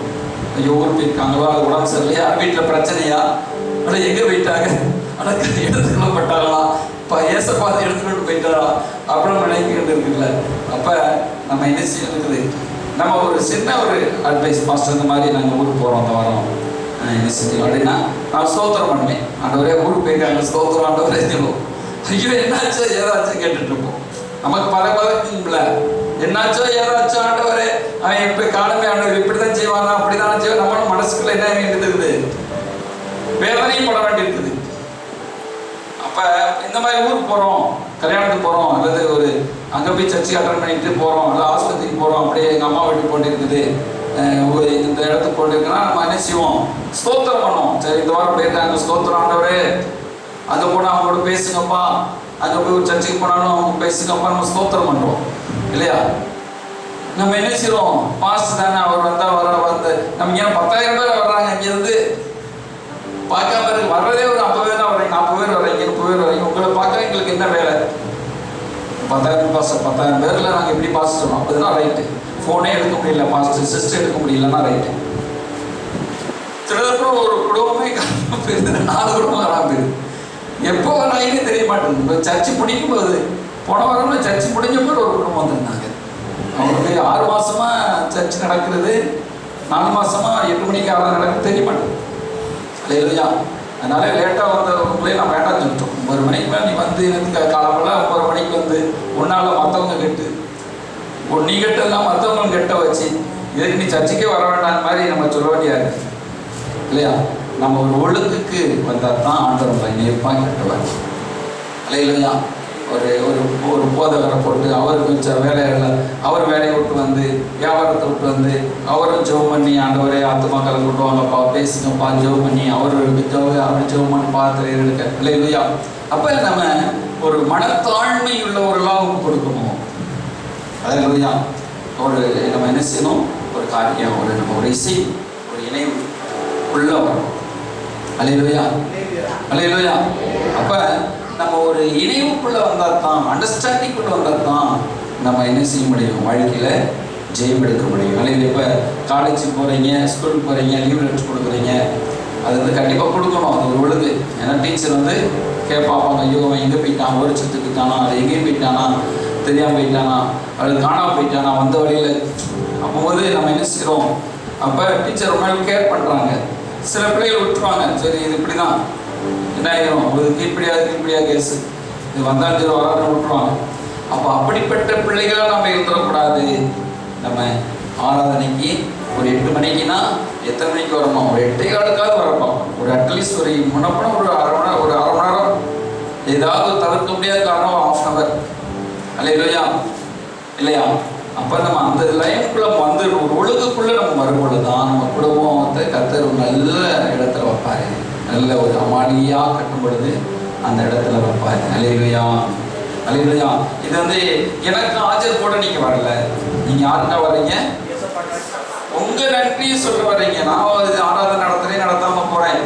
ஐயோ ஊருக்கு போயிருக்காங்களா, அது உடம்பு சரியில்லையா, வீட்டில் பிரச்சனையா, ஆனால் எங்கே போயிட்டாங்க, ஆனால் எடுத்துக்கொள்ள பட்டாங்களா, இப்போ ஏசப்பாதை எடுத்துக்கிட்டு போயிட்டாரா அப்புறம் நினைக்கிட்டு இருக்குல்ல. அப்போ நம்ம என்ன செய்ய இருக்குது, நம்ம ஒரு சின்ன ஒரு அட்வைஸ் பாஸ்டர், இந்த மாதிரி நாங்கள் ஊருக்கு போகிறோம் அந்த வாரம் என்ன செஞ்சோம் அப்படின்னா நான் ஸ்தோத்திரம் பண்ணுவேன். ஆண்டவரே ஊருக்கு போயிருக்காங்க, ஸ்தோத்திரம் ஆண்டவரே சொல்லுவோம். ஐயோ என்னாச்சோ ஏதாச்சும் கேட்டுட்டு இருப்போம். நமக்கு பதக்கும்ல, என்னாச்சோ ஏதாச்சும் ஆண்டவரே அவன் இப்போ காலமே ஆண்டவர் இப்படி தான் செய்வாங்க, அப்படி தானே செய்வாங்க. நம்மளும் மனசுக்குள்ள என்ன இருக்குது, வேதனையும் பட வேண்டியிருக்குது. அப்போ இந்த மாதிரி ஊருக்கு போகிறோம், கல்யாணத்துக்கு போகிறோம், அல்லது ஒரு அங்கே போய் சர்ச்சை அட்டன் பண்ணிட்டு போகிறோம், இல்லை ஆஸ்பத்திரிக்கு போகிறோம், அப்படியே எங்கள் அம்மா வீட்டுக்கு போட்டு இருக்குது, இந்த இடத்துக்கு போட்டு இருக்குன்னா நம்ம என்ன செய்வோம், ஸ்தோத்திரம் பண்ணுவோம். சரி இந்த வாரம் போயிருக்காங்க, ஸ்தோத்திரம் ஆண்டவரே, அங்கே போனால் அவங்களோட பேசுங்கப்பா, அங்கே போய் ஒரு சர்ச்சைக்கு போனாலும் அவங்க பேசுங்கப்பா, நம்ம ஸ்தோத்திரம் பண்ணுறோம் இல்லையா? நம்ம என்ன செய்வோம், பாஸ்டர் தானே அவர் வந்தால் வந்து நம்ம ஏன் 10,000 பேர் வர்றாங்க, இங்கேருந்து பார்க்காம இருக்கு, வர்றதே ஒரு 50 பேர் தான் வர்றீங்க, 40 பேர் வர்றீங்க, 30 பேர் வர்றீங்க, உங்களை பார்க்க எங்களுக்கு என்ன வேலை? 10,000 பாஸ்டர், 10,000 பேரில் நாங்கள் எப்படி பாஸ்டர் சொன்னோம், அதுதான் ரைட்டு. ஃபோனே எடுக்க முடியல பாஸ்டர், சிஸ்டர் எடுக்க முடியலன்னா ரைட்டு. சிலருக்கும் ஒரு குடும்பமே காரணம் போயிருது, 4 குடும்பம் காரணம் போயிருது. எப்போ வராங்கன்னே தெரிய மாட்டேங்குது. இப்போ சர்ச்சு பிடிக்கும் போது போன வாரம்ல சர்ச்சு முடிஞ்ச போது ஒரு குடும்பம் வந்திருந்தாங்க. அவங்களுக்கு 6 மாசமா சர்ச்சு நடக்கிறது, 4 மாசமா 8 மணிக்கு ஆறாவது நடக்குது, தெரிய மாட்டேங்குது இல்லையா? அதனால லேட்டாக வந்தவங்களே நான் வேண்டாம் சொல்லிட்டோம். 9 மணிக்கு மேலே நீ வந்து எனக்கு காலமெல்லாம் 9 மணிக்கு வந்து உன்னால மற்றவங்க கெட்டு, நீ கெட்டெல்லாம் மற்றவங்களும் கெட்ட வச்சு இதுக்கு நீ சர்ச்சைக்கே வர வேண்டாம் மாதிரி நம்ம சொல்ல வேண்டியாது இல்லையா? நம்ம ஒரு ஒழுங்குக்கு வந்தால் தான் ஆண்டவர் நம்மளை நேர்ப்பாக கட்டுவார் இல்லையா? ஒரு ஒரு ஒரு போதகரை போட்டு அவருக்கு வச்ச வேலைகளை அவர் வேலையை விட்டு வந்து வியாபாரத்தை விட்டு வந்து அவரும் ஜெபம் பண்ணி ஆண்டவரே ஆத்துமாக்களை கொண்டு வாங்கப்பா, பேசுங்கப்பா, ஜெபம் பண்ணி அவருக்கு அவர் ஜெபம் பண்ணி பார்த்து எடுக்க இல்லையா? அப்போ நம்ம ஒரு மனத்தாழ்மை உள்ளவர்களாக கொடுக்கணும். இல்லையா? ஒரு நம்ம என்ன செய்யணும், ஒரு காரியம், ஒரு நம்ம ஒரு இசை, ஒரு இணைவு உள்ள வரணும். அல்லேலூயா, அல்லேலூயா. அப்போ நம்ம ஒரு இணைவுக்குள்ளே வந்தால் தான், அண்டர்ஸ்டாண்டிங்குள்ளே வந்தால் தான் நம்ம என்ன செய்ய முடியும், வாழ்க்கையில் ஜெயம் எடுக்க முடியும். அல்லையா? இப்போ காலேஜுக்கு போகிறீங்க, ஸ்கூலுக்கு போகிறீங்க, லீவ் லெட்டர் கொடுக்குறீங்க, அது வந்து கண்டிப்பாக கொடுக்கணும். அது ஒரு ஒழுங்கு. ஏன்னா டீச்சர் வந்து கேட்பாங்க, ஐயோ அவன் எங்கே போயிட்டான், ஒரு சத்துக்கு தானா, அது எங்கேயும் போயிட்டானா, தெரியாமல் போயிட்டானா, அது காணாமல் போயிட்டானா, வந்த வழியில். அப்போது நம்ம என்ன செய்கிறோம், அப்போ டீச்சர் ரொம்ப நாள் கேர் பண்ணுறாங்க. சில பிள்ளைகள் விட்டுருவாங்க, சரி இது இப்படி தான் என்ன ஆகிடும், ஒரு கீழ்ப்படியாக கேஸு, இது வந்தாலும் சரி வராதுன்னு விட்டுருவாங்க. அப்போ அப்படிப்பட்ட பிள்ளைகளாக நம்ம இருந்துடக்கூடாது. நம்ம ஆராதனைக்கு ஒரு 8 மணிக்குன்னா எத்தனை மணிக்கு வரணும், ஒரு 8:15 வரணும். ஒரு அட்லீஸ்ட் ஒரு முன்னப்படம் ஒரு அரை மணி நேரம் ஏதாவது தவிர்க்க முடியாத காரணம் 1/2 hour அல்லையா? இல்லையா? அப்போ நம்ம அந்த லைனுக்குள்ளே வந்து ஒரு ஒழுங்குக்குள்ளே நம்ம வரும்பொழுது தான் நம்ம குடும்பத்தை கர்த்தர் ஒரு நல்ல இடத்துல வைப்பார். நல்ல ஒரு அமாலியாக கட்டும் பொழுது அந்த இடத்துல வைப்பார். அல்லேலூயா, அல்லேலூயா. இது வந்து எனக்கு ஆஜர் போட நீங்கள் வரல, நீங்கள் யாருக்கா வர்றீங்க, உங்கள் நன்றியை சொல்ல வர்றீங்க. நான் ஆராதனை நடத்தாமல் போகிறேன்.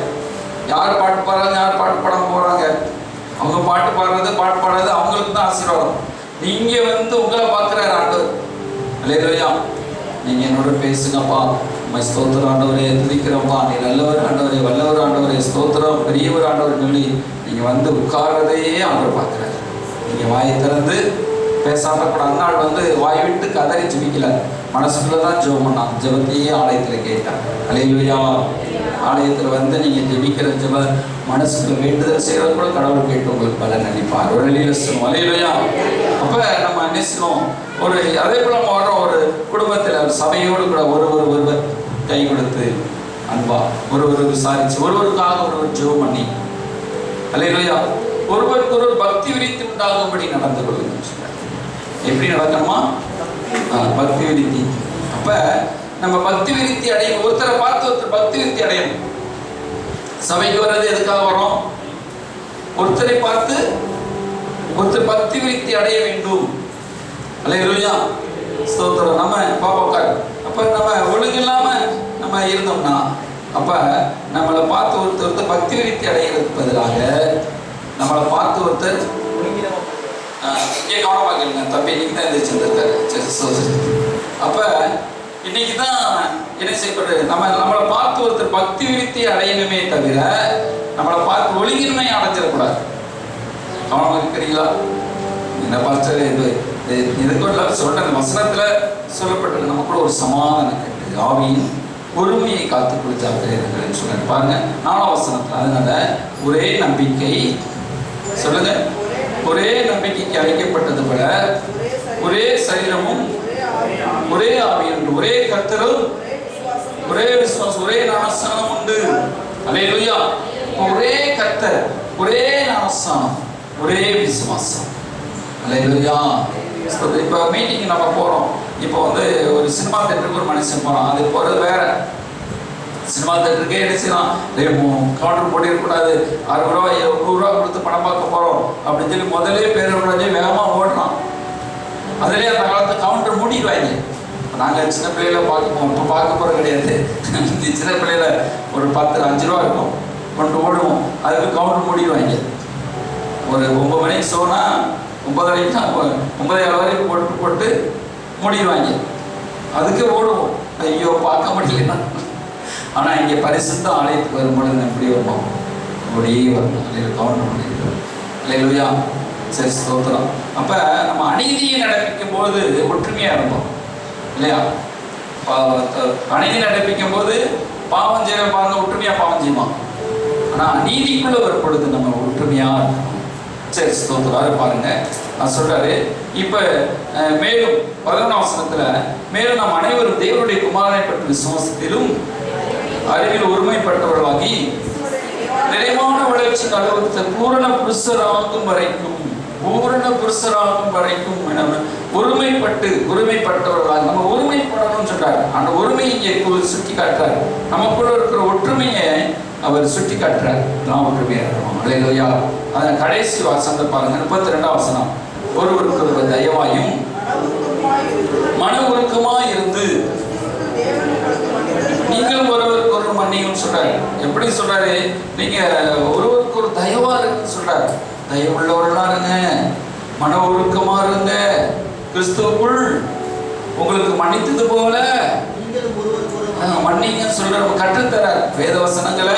யார் பாட்டு பாடுறாங்க, யார் பாட்டு பாடாமல் போகிறாங்க, அவங்க பாட்டு பாடுறது அவங்களுக்கு தான் ஆசீர்வாதம். ஆசீர்வாதம். நீங்க உங்களை பார்க்கிறார் ஆண்டவர். அல்லேலூயா. நீங்க என்னோட பேசுங்கப்பா, உம்மை ஸ்தோத்திரம் ஆண்டவரே, துதிக்கிறோம்ப்பா, நீ நல்லவர் ஆண்டவரே, வல்லவர் ஆண்டவரே, ஸ்தோத்திரம் பெரியவர் ஆண்டவர் சொல்லி நீங்க உட்கார்றதையே ஆண்டவர் பார்க்கிறார். நீங்க வாயை திறந்து பேசாம கூட அந்நாள் வாய் விட்டு கதறி ஜெபிக்கல, மனசுக்குள்ளதான் ஜெபம் பண்ணான். ஜெபத்தையே ஆலயத்தில் கேட்டான். அல்லேலூயா. ஆலயத்தில் நீங்க ஜெபிக்கிற ஜெப மனசுக்குள்ள வேண்டுதல் செய்யறது கூட கடவுள் கேட்டு உங்களுக்கு பலன் அளிப்பார். ஒரு வெளியில சொல்லுவோம். அல்லேலூயா. அப்ப நம்ம என்ன செய்யணும், ஒரு அதே போல வர ஒரு குடும்பத்தில் ஒரு சபையோடு கூட ஒருவர் கை கொடுத்து அன்பா ஒருவர் விசாரிச்சு ஒருவருக்காக ஒருவர் ஜெபம் பண்ணி, அல்லேலூயா, ஒருவருக்கு ஒரு பக்தி விருத்தி உண்டாகும்படி நடந்து கொள்ளுங்க. எப்படி நடக்கணுமா? பக்தி விருத்தி. அப்ப நம்ம பக்தி விருத்தி அடையும், ஒருத்தரை பார்த்து ஒருத்தர் பக்தி விருத்தி அடையணும். சபைக்கு வர்றது எதுக்காக வரோம்? ஒருத்தரை பார்த்து ஒருத்தர் பக்தி விருத்தி அடைய வேண்டும். அல்லேலூயா. ஸ்தோத்திரம். நம்ம பாப்பாக்கார் அப்ப நம்ம ஒழுங்கில்லாம நம்ம இருந்தோம்னா, அப்ப நம்மளை பார்த்து ஒருத்தர் பக்தி விருத்தி அடைகிறதுக்கு பதிலாக நம்மளை பார்த்து ஒருத்தர் கவனமாக கேளுங்க. தம்பி இன்னைக்கு தான் எந்திரிச்சிருந்திருக்காரு. அப்ப இன்னைக்கு தான் என்ன செய்யப்படுறது, நம்மளை பார்த்து ஒருத்தர் பக்தி விருத்தி அடையணுமே தவிர நம்மளை பார்த்து ஒழுங்கின்மை அடைஞ்சிடக்கூடாது. கவனமாக இருக்கிறீங்களா? என்ன பாஸ்டர் இதுக்கு சொல்ற வசனத்துல சொல்லப்பட்டது நமக்குள்ள ஒரு சமாதானம் கேட்டு ஆவியின் பொறுமையை காத்து கொடுத்தார்கள் சொல்ல பாருங்க 4ஆம் வசனத்துல. அதனால ஒரே நம்பிக்கை சொல்லுங்க, ஒரே நம்பிக்கைக்கு அழைக்கப்பட்டது போல ஒரே சரீரமும் ஒரே ஆவி என்று ஒரே கர்த்தரும் ஒரே விசுவாசம் ஒரே ஞானஸ்நானம் உண்டு. அல்லேலூயா. ஒரே கர்த்தர், ஒரே ஞானஸ்நானம், ஒரே விசுவாசம். அல்லேலூயா. இப்போ மீட்டிங் நம்ம போறோம். இப்போ ஒரு சினிமா தேட்டருக்கு ஒரு மனுஷன் போறோம். அது போறது வேற. சினிமா தேட்டருக்கே என்ன செய்யலாம், கவுண்டர் போட்டிருக்கூடாது, 60 ரூபா 100 ரூபா கொடுத்து படம் பார்க்க போறோம் அப்படின்னு சொல்லி முதலே பேர் வேகமா ஓடலாம். அதுலேயே அந்த காலத்து கவுண்டர் மூடிடுவாங்க. நாங்கள் சின்ன பிள்ளையில பார்க்க போவோம், இப்போ பார்க்க போகிறது கிடையாது. சின்ன பிள்ளையில ஒரு 5 ரூபா இருக்கும், கொண்டு ஓடுவோம். அதுக்கு கவுண்டர் மூடிடுவாங்க. ஒரு 9 மணிக்கு ஷோனா 9:30 தான் 9:15 வரைக்கும் போட்டு மூடிடுவாங்க. அதுக்கு ஓடுவோம். ஐயோ பார்க்க முடியல. ஆனால் இங்கே பரிசுத்த ஆலயத்துக்கு வரும்பொழுது எப்படி வருவோம்? அப்படியே வரணும். அல்லையா? கவுண்டர் பண்ணிடுவோம். அல்லேலூயா. சரி, ஸ்தோத்திரம். அப்போ நம்ம அநீதியை நடப்பிக்கும் போது ஒற்றுமையாக இருப்போம் இல்லையா? அநீதி நடப்பிக்கும் போது பாவம் செய்ய பாருங்க, ஒற்றுமையாக பாவம் செய்வோம். ஆனால் அநீதிக்குள்ள வரும் பொழுது நம்ம ஒற்றுமையாக இருக்கணும். சரி, ஸ்தோத்திரம். பாருங்க நான் சொல்றாரு. இப்ப மேலும் 11ஆம் வசனத்துல, மேலும் நாம் அனைவரும் தேவனுடைய குமாரனை பற்றி விசுவாசத்திலும் அறிவில் ஒருமைப்பட்டவர்களாகி நிறைவான வளர்ச்சி அளவுக்கு பூரண புருஷராகும் வரைக்கும் ஒருமைப்பட்டவர்களாக நம்ம ஒருமைப்படணும்னு சொல்றாரு. அந்த ஒருமையை இங்கே சுட்டி காட்டுறாரு. நமக்குள்ள இருக்கிற ஒற்றுமையை அவர் சுட்டி காட்டுறார். நான் ஒற்றுமையா இருக்கணும். அல்லேலூயா. அதன் கடைசி வசனத்தை பாருங்க, 32ஆம் வசனம். ஒருவருக்கு ஒருவர் தயவாயும் மன உருக்கமாய் இருந்து நீங்களும் ஒருவருக்கு ஒரு மன்னியும் சொல்றாரு. எப்படி சொல்றாரு? நீங்க ஒருவருக்கு ஒரு தயவா இருக்குன்னு சொல்றாரு. தயவுள்ளவர்களா இருங்க, மன ஒழுக்கமா இருங்க, கிறிஸ்துவுக்குள் உங்களுக்கு மன்னித்தது போல மன்னிங்க சொல்றாரு. கற்றுத்தரார். வேத வசனங்களை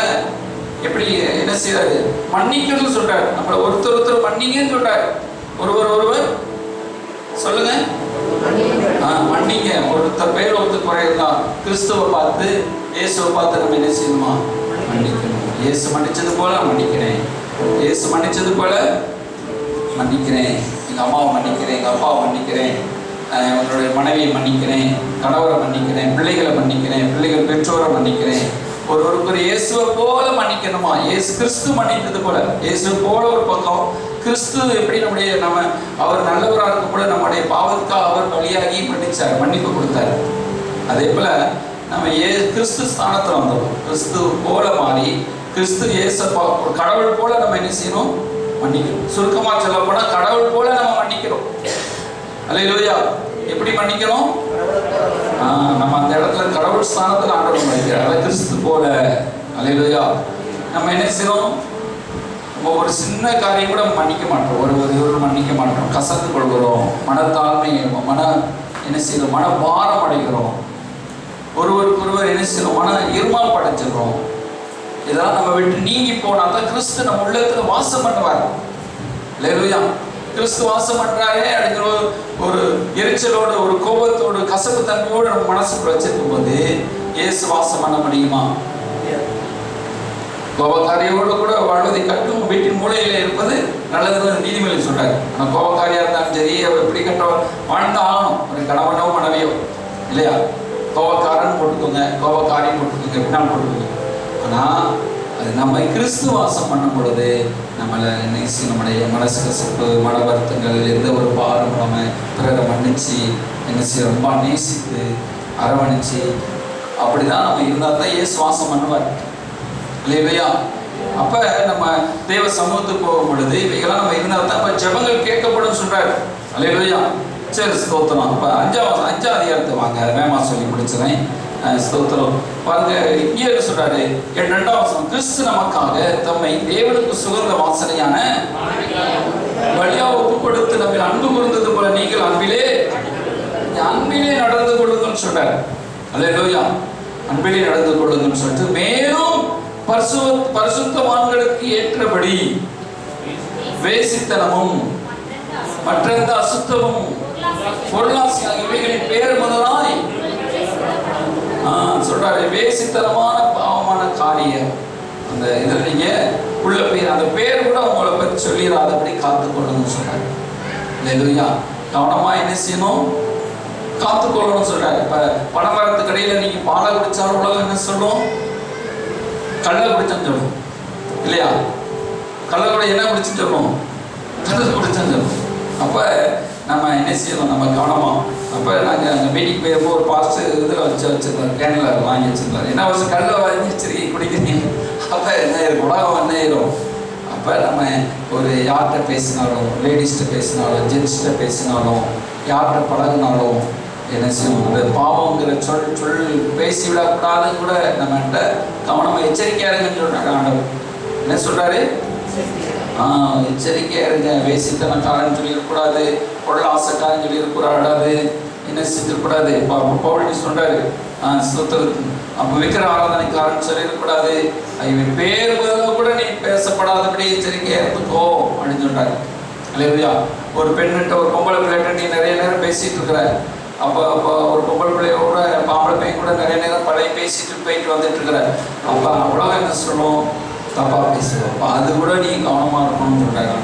எப்படி என்ன செய்யறாரு? மன்னிக்கணும்னு சொல்றாரு. நம்மள ஒருத்தர் மன்னிங்கன்னு சொல்றாரு. ஒருவர் சொல்லுங்க, மன்னிங்க. ஒருத்தர் பேர் ஒருத்தர் குறையிருந்தா கிறிஸ்துவை பார்த்து இயேசுவை பார்த்து நம்ம என்ன செய்யணுமா? மன்னிக்கணும். இயேசு மன்னிச்சது போல மன்னிக்கிறேன், இயேசு மன்னிச்சது போல மன்னிக்கிறேன். எங்கள் அம்மாவை மன்னிக்கிறேன், எங்கள் அப்பாவை மன்னிக்கிறேன், என்னுடைய மனைவியை மன்னிக்கிறேன், கணவரை மன்னிக்கிறேன், பிள்ளைகளை மன்னிக்கிறேன், பிள்ளைகள் பெற்றோரை மன்னிக்கிறேன். ஒருவருக்கு இயேசுவை போல மன்னிக்கணுமா? இயேசு கிறிஸ்து மன்னித்தது போல. இயேசுவை போல ஒரு பக்கம், கிறிஸ்து எப்படி நம்ம அவர் நல்லவராக இருக்க கூட நம்முடைய பாவத்துக்காக அவர் பலியாகி மன்னிச்சார், மன்னிப்பு கொடுத்தார். அதே போல நம்ம கிறிஸ்து ஸ்தானத்தில் வந்தோம். கிறிஸ்து போல மாறி கிறிஸ்து இயேசப்பா கடவுள் போல நம்ம என்ன செய்யணும்? மன்னிக்கணும். சுருக்கமாக சொல்ல போனா கடவுள் போல நம்ம மன்னிக்கிறோம். அல்லேலூயா. எப்படி மன்னிக்கிறோம்? நம்ம அந்த இடத்துல கடவுள் ஸ்தானத்தில் ஆண்டவர் மன்னிக்கிறார். கிறிஸ்து போல. அல்லேலூயா. நம்ம என்ன செய்யணும்? ஒரு சின்ன காரியம் கூட மன்னிக்க மாட்டோம், ஒரு மன்னிக்க மாட்டோம், கசந்து கொள்கிறோம், மனத்தாழ்மை என்ன செய்யறோம், மன பாரம் அடைகிறோம், ஒருவருக்கொருவர் என்ன செய்யறோம், மன இருமால் படைச்சிடுறோம். இதெல்லாம் நம்ம விட்டு நீங்கி போனா தான் கிறிஸ்து நம்ம உள்ளத்துல வாசம் பண்ணுவார். அல்லேலூயா. கிறிஸ்து வாசம் பண்றாரே அப்படிங்கிற ஒரு எரிச்சலோடு, ஒரு கோபத்தோடு, கசப்பு தன்மையோடு நம்ம மனசுக்குள்ள வச்சிருக்கும் போது இயேசு வாசம் பண்ண முடியுமா? கோபக்காரியோடு கூட வாழ்வதை கட்டும் வீட்டின் மூலையில இருப்பது நல்லதுன்னு நீதிமொழி சொல்றாரு. ஆனா கோபக்காரியா இருந்தாலும் சரி, அவர் எப்படி கட்டவர் வாழ்ந்து ஆகணும், ஒரு கணவனோ மனைவியோ இல்லையா. கோபக்காரன் போட்டுக்கோங்க, கோபக்காரியும் போட்டுக்கோங்க, எப்படினாலும் போட்டுக்கோங்க. ஆனா அது நம்ம கிறிஸ்து வாசம் பண்ணும் பொழுது நம்மளை நேசி, நம்முடைய மனசு கசப்பு, மன வருத்தங்கள், எந்த ஒரு பாரம் நம்ம பிறரை மன்னிச்சு என்ன செய்ய ரொம்ப நேசித்து அரவணைச்சு அப்படிதான் நம்ம இருந்தால் தான் இயேசு வாசம் பண்ணுவார். இல்லையா? அப்ப நம்ம தேவ சமூகத்துக்கு போகும் பொழுது இவைகளாம் நம்ம இருந்தால் தான் இப்ப ஜெபங்கள் கேட்கப்படும் சொல்றாரு. அல்லேலூயா. சரி, ஸ்தோத்திரம். அப்ப 5ஆம் அதிகாரத்தை வாங்க, வேகமா சொல்லி முடிச்சுறேன். ஸ்தோத்திரம். பாருங்க, இங்கே சொல்றாரு 2ஆம் வசனம், கிறிஸ்து நமக்காக தம்மை தேவனுக்கு சுகந்த வாசனையான வழியா ஒப்பு கொடுத்து நம்ம அன்பு கூர்ந்தது போல நீங்கள் அன்பிலே நடந்து கொள்ளுங்கன்னு சொல்றாரு. அல்லேலூயா. அன்பிலே நடந்து கொள்ளுங்கன்னு சொல்லிட்டு மேலும் பரிசுத்தவான்களுக்கு ஏற்றபடி வேசித்தனமும் மற்றெந்த அசுத்தமும் பொருளாசி ஆகியவைகளின் பேர் முதலாய் சொல்றாரு. வேசித்தனமான பாவமான காரியம் அந்த இதில் நீங்க உள்ள பேர், அந்த பேர் கூட உங்களை பற்றி சொல்லிடாதபடி காத்துக்கொள்ளணும்னு சொல்றாரு. இல்லையா? கவனமா என்ன செய்யணும், காத்துக்கொள்ளணும்னு சொல்றாரு. இப்ப பணமரத்துக்கு இடையில நீங்க பாலை குடிச்சாலும் உலகம் என்ன சொல்லும், கள்ள குடிச்சேன்னு சொல்லும் இல்லையா. கள்ள கூட என்ன குடிச்சுன்னு சொல்லும், கள்ள குடிச்சேன்னு சொல்லும். அப்ப நம்ம என்ன செய்யணும், நம்ம கவனமா. அப்ப நாங்க அங்கே மீட்டிங் போயிருப்போம், ஒரு பாஸ்டர் இதில் வச்சிருந்தார், கேனில் வாங்கி வச்சிருந்தார். என்ன வருஷம் கள்ள வாங்கி வச்சிருக்கீங்க குடிக்கிறீங்க, அப்ப என்ன ஆயிரும், உலகம் என்ன ஆயிரும். அப்ப நம்ம ஒரு யார்கிட்ட பேசினாலும், லேடிஸ்கிட்ட பேசினாலும், ஜென்ஸ்கிட்ட பேசினாலும், யார்கிட்ட பழகினாலும் என்ன செய்யணும், அந்த பாவங்கிற சொல் பேசி விடக்கூடாதுன்னு கூட நம்மகிட்ட கவனமா எச்சரிக்கையா இருங்கன்னு சொல்றாங்க ஆண்டவர். என்ன சொல்றாரு, எச்சரிக்கையா இருங்க, வேசித்தனக்காரன்னு சொல்லிடக்கூடாது, பொருள் ஆசைக்காரன்னு சொல்லிடக்கூடாது, என்ன செஞ்சிடக்கூடாது. பவுல் சொல்றாரு, அப்ப விக்கிர ஆராதனைக்காரன்னு சொல்லிடக்கூடாது, இவன் பேர் கூட நீ பேசப்படாதபடி எச்சரிக்கையா இருந்துக்கோ அப்படின்னு சொல்றாரு. இல்லையா? ஒரு பெண்ணிட்ட ஒரு பொம்பளை பிள்ளைகிட்ட நீ நிறைய நேரம் பேசிட்டு இருக்கிற, அப்போ ஒரு பொம்பளை பிள்ளையோட பாம்பளை பையன் கூட நிறைய நேரம் பழைய பேசிட்டு போயிட்டு வந்துட்டு இருக்கிற, அப்போ அவ்வளோ என்ன சொல்லணும், தப்பா பேசுவோம். அது கூட நீ கவனமா இருக்கணும்னு சொல்றாங்க.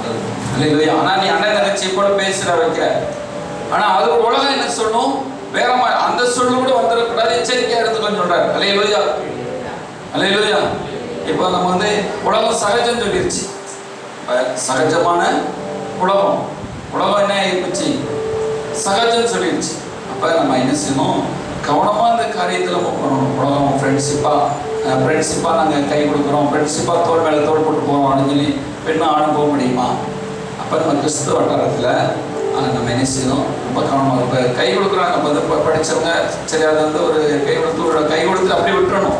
இல்லையா? ஆனா நீ அண்ணன் தங்கச்சி கூட பேசுற வைக்க, ஆனா அது உலகம் என்ன சொல்லணும், வேற மாதிரி அந்த சொல்லு கூட வந்துடக்கூடாது, எச்சரிக்கையா இருந்துக்கன்னு சொல்றாரு. அல்லேலூயா. அல்லேலூயா. இப்போ நம்ம வந்து உலகம் சகஜம் சொல்லிருச்சு. சகஜமான உலகம் என்ன ஆயிடுச்சு, சகஜம் சொல்லிடுச்சு. அப்ப நம்ம என்ன செய்யணும், கவனமா இந்த காரியத்தில் நம்ம பண்ணணும். உலகம் ஃப்ரெண்ட்ஷிப்பா நாங்கள் கை கொடுக்குறோம், ஃப்ரெண்ட்ஷிப்பா தோல் மேலே தோல் போட்டு போகிறோம் அப்படின்னு சொல்லி பெண்ணும் ஆணும் போக முடியுமா? அப்போ நம்ம கிறிஸ்துவ வட்டாரத்தில் நம்ம என்ன செய்யணும், ரொம்ப கவனமாக. இப்போ கை கொடுக்குறாங்க, இப்போ படித்தவங்க சரி, அதை வந்து ஒரு கை கொடுத்து அப்படி விட்டுறணும்.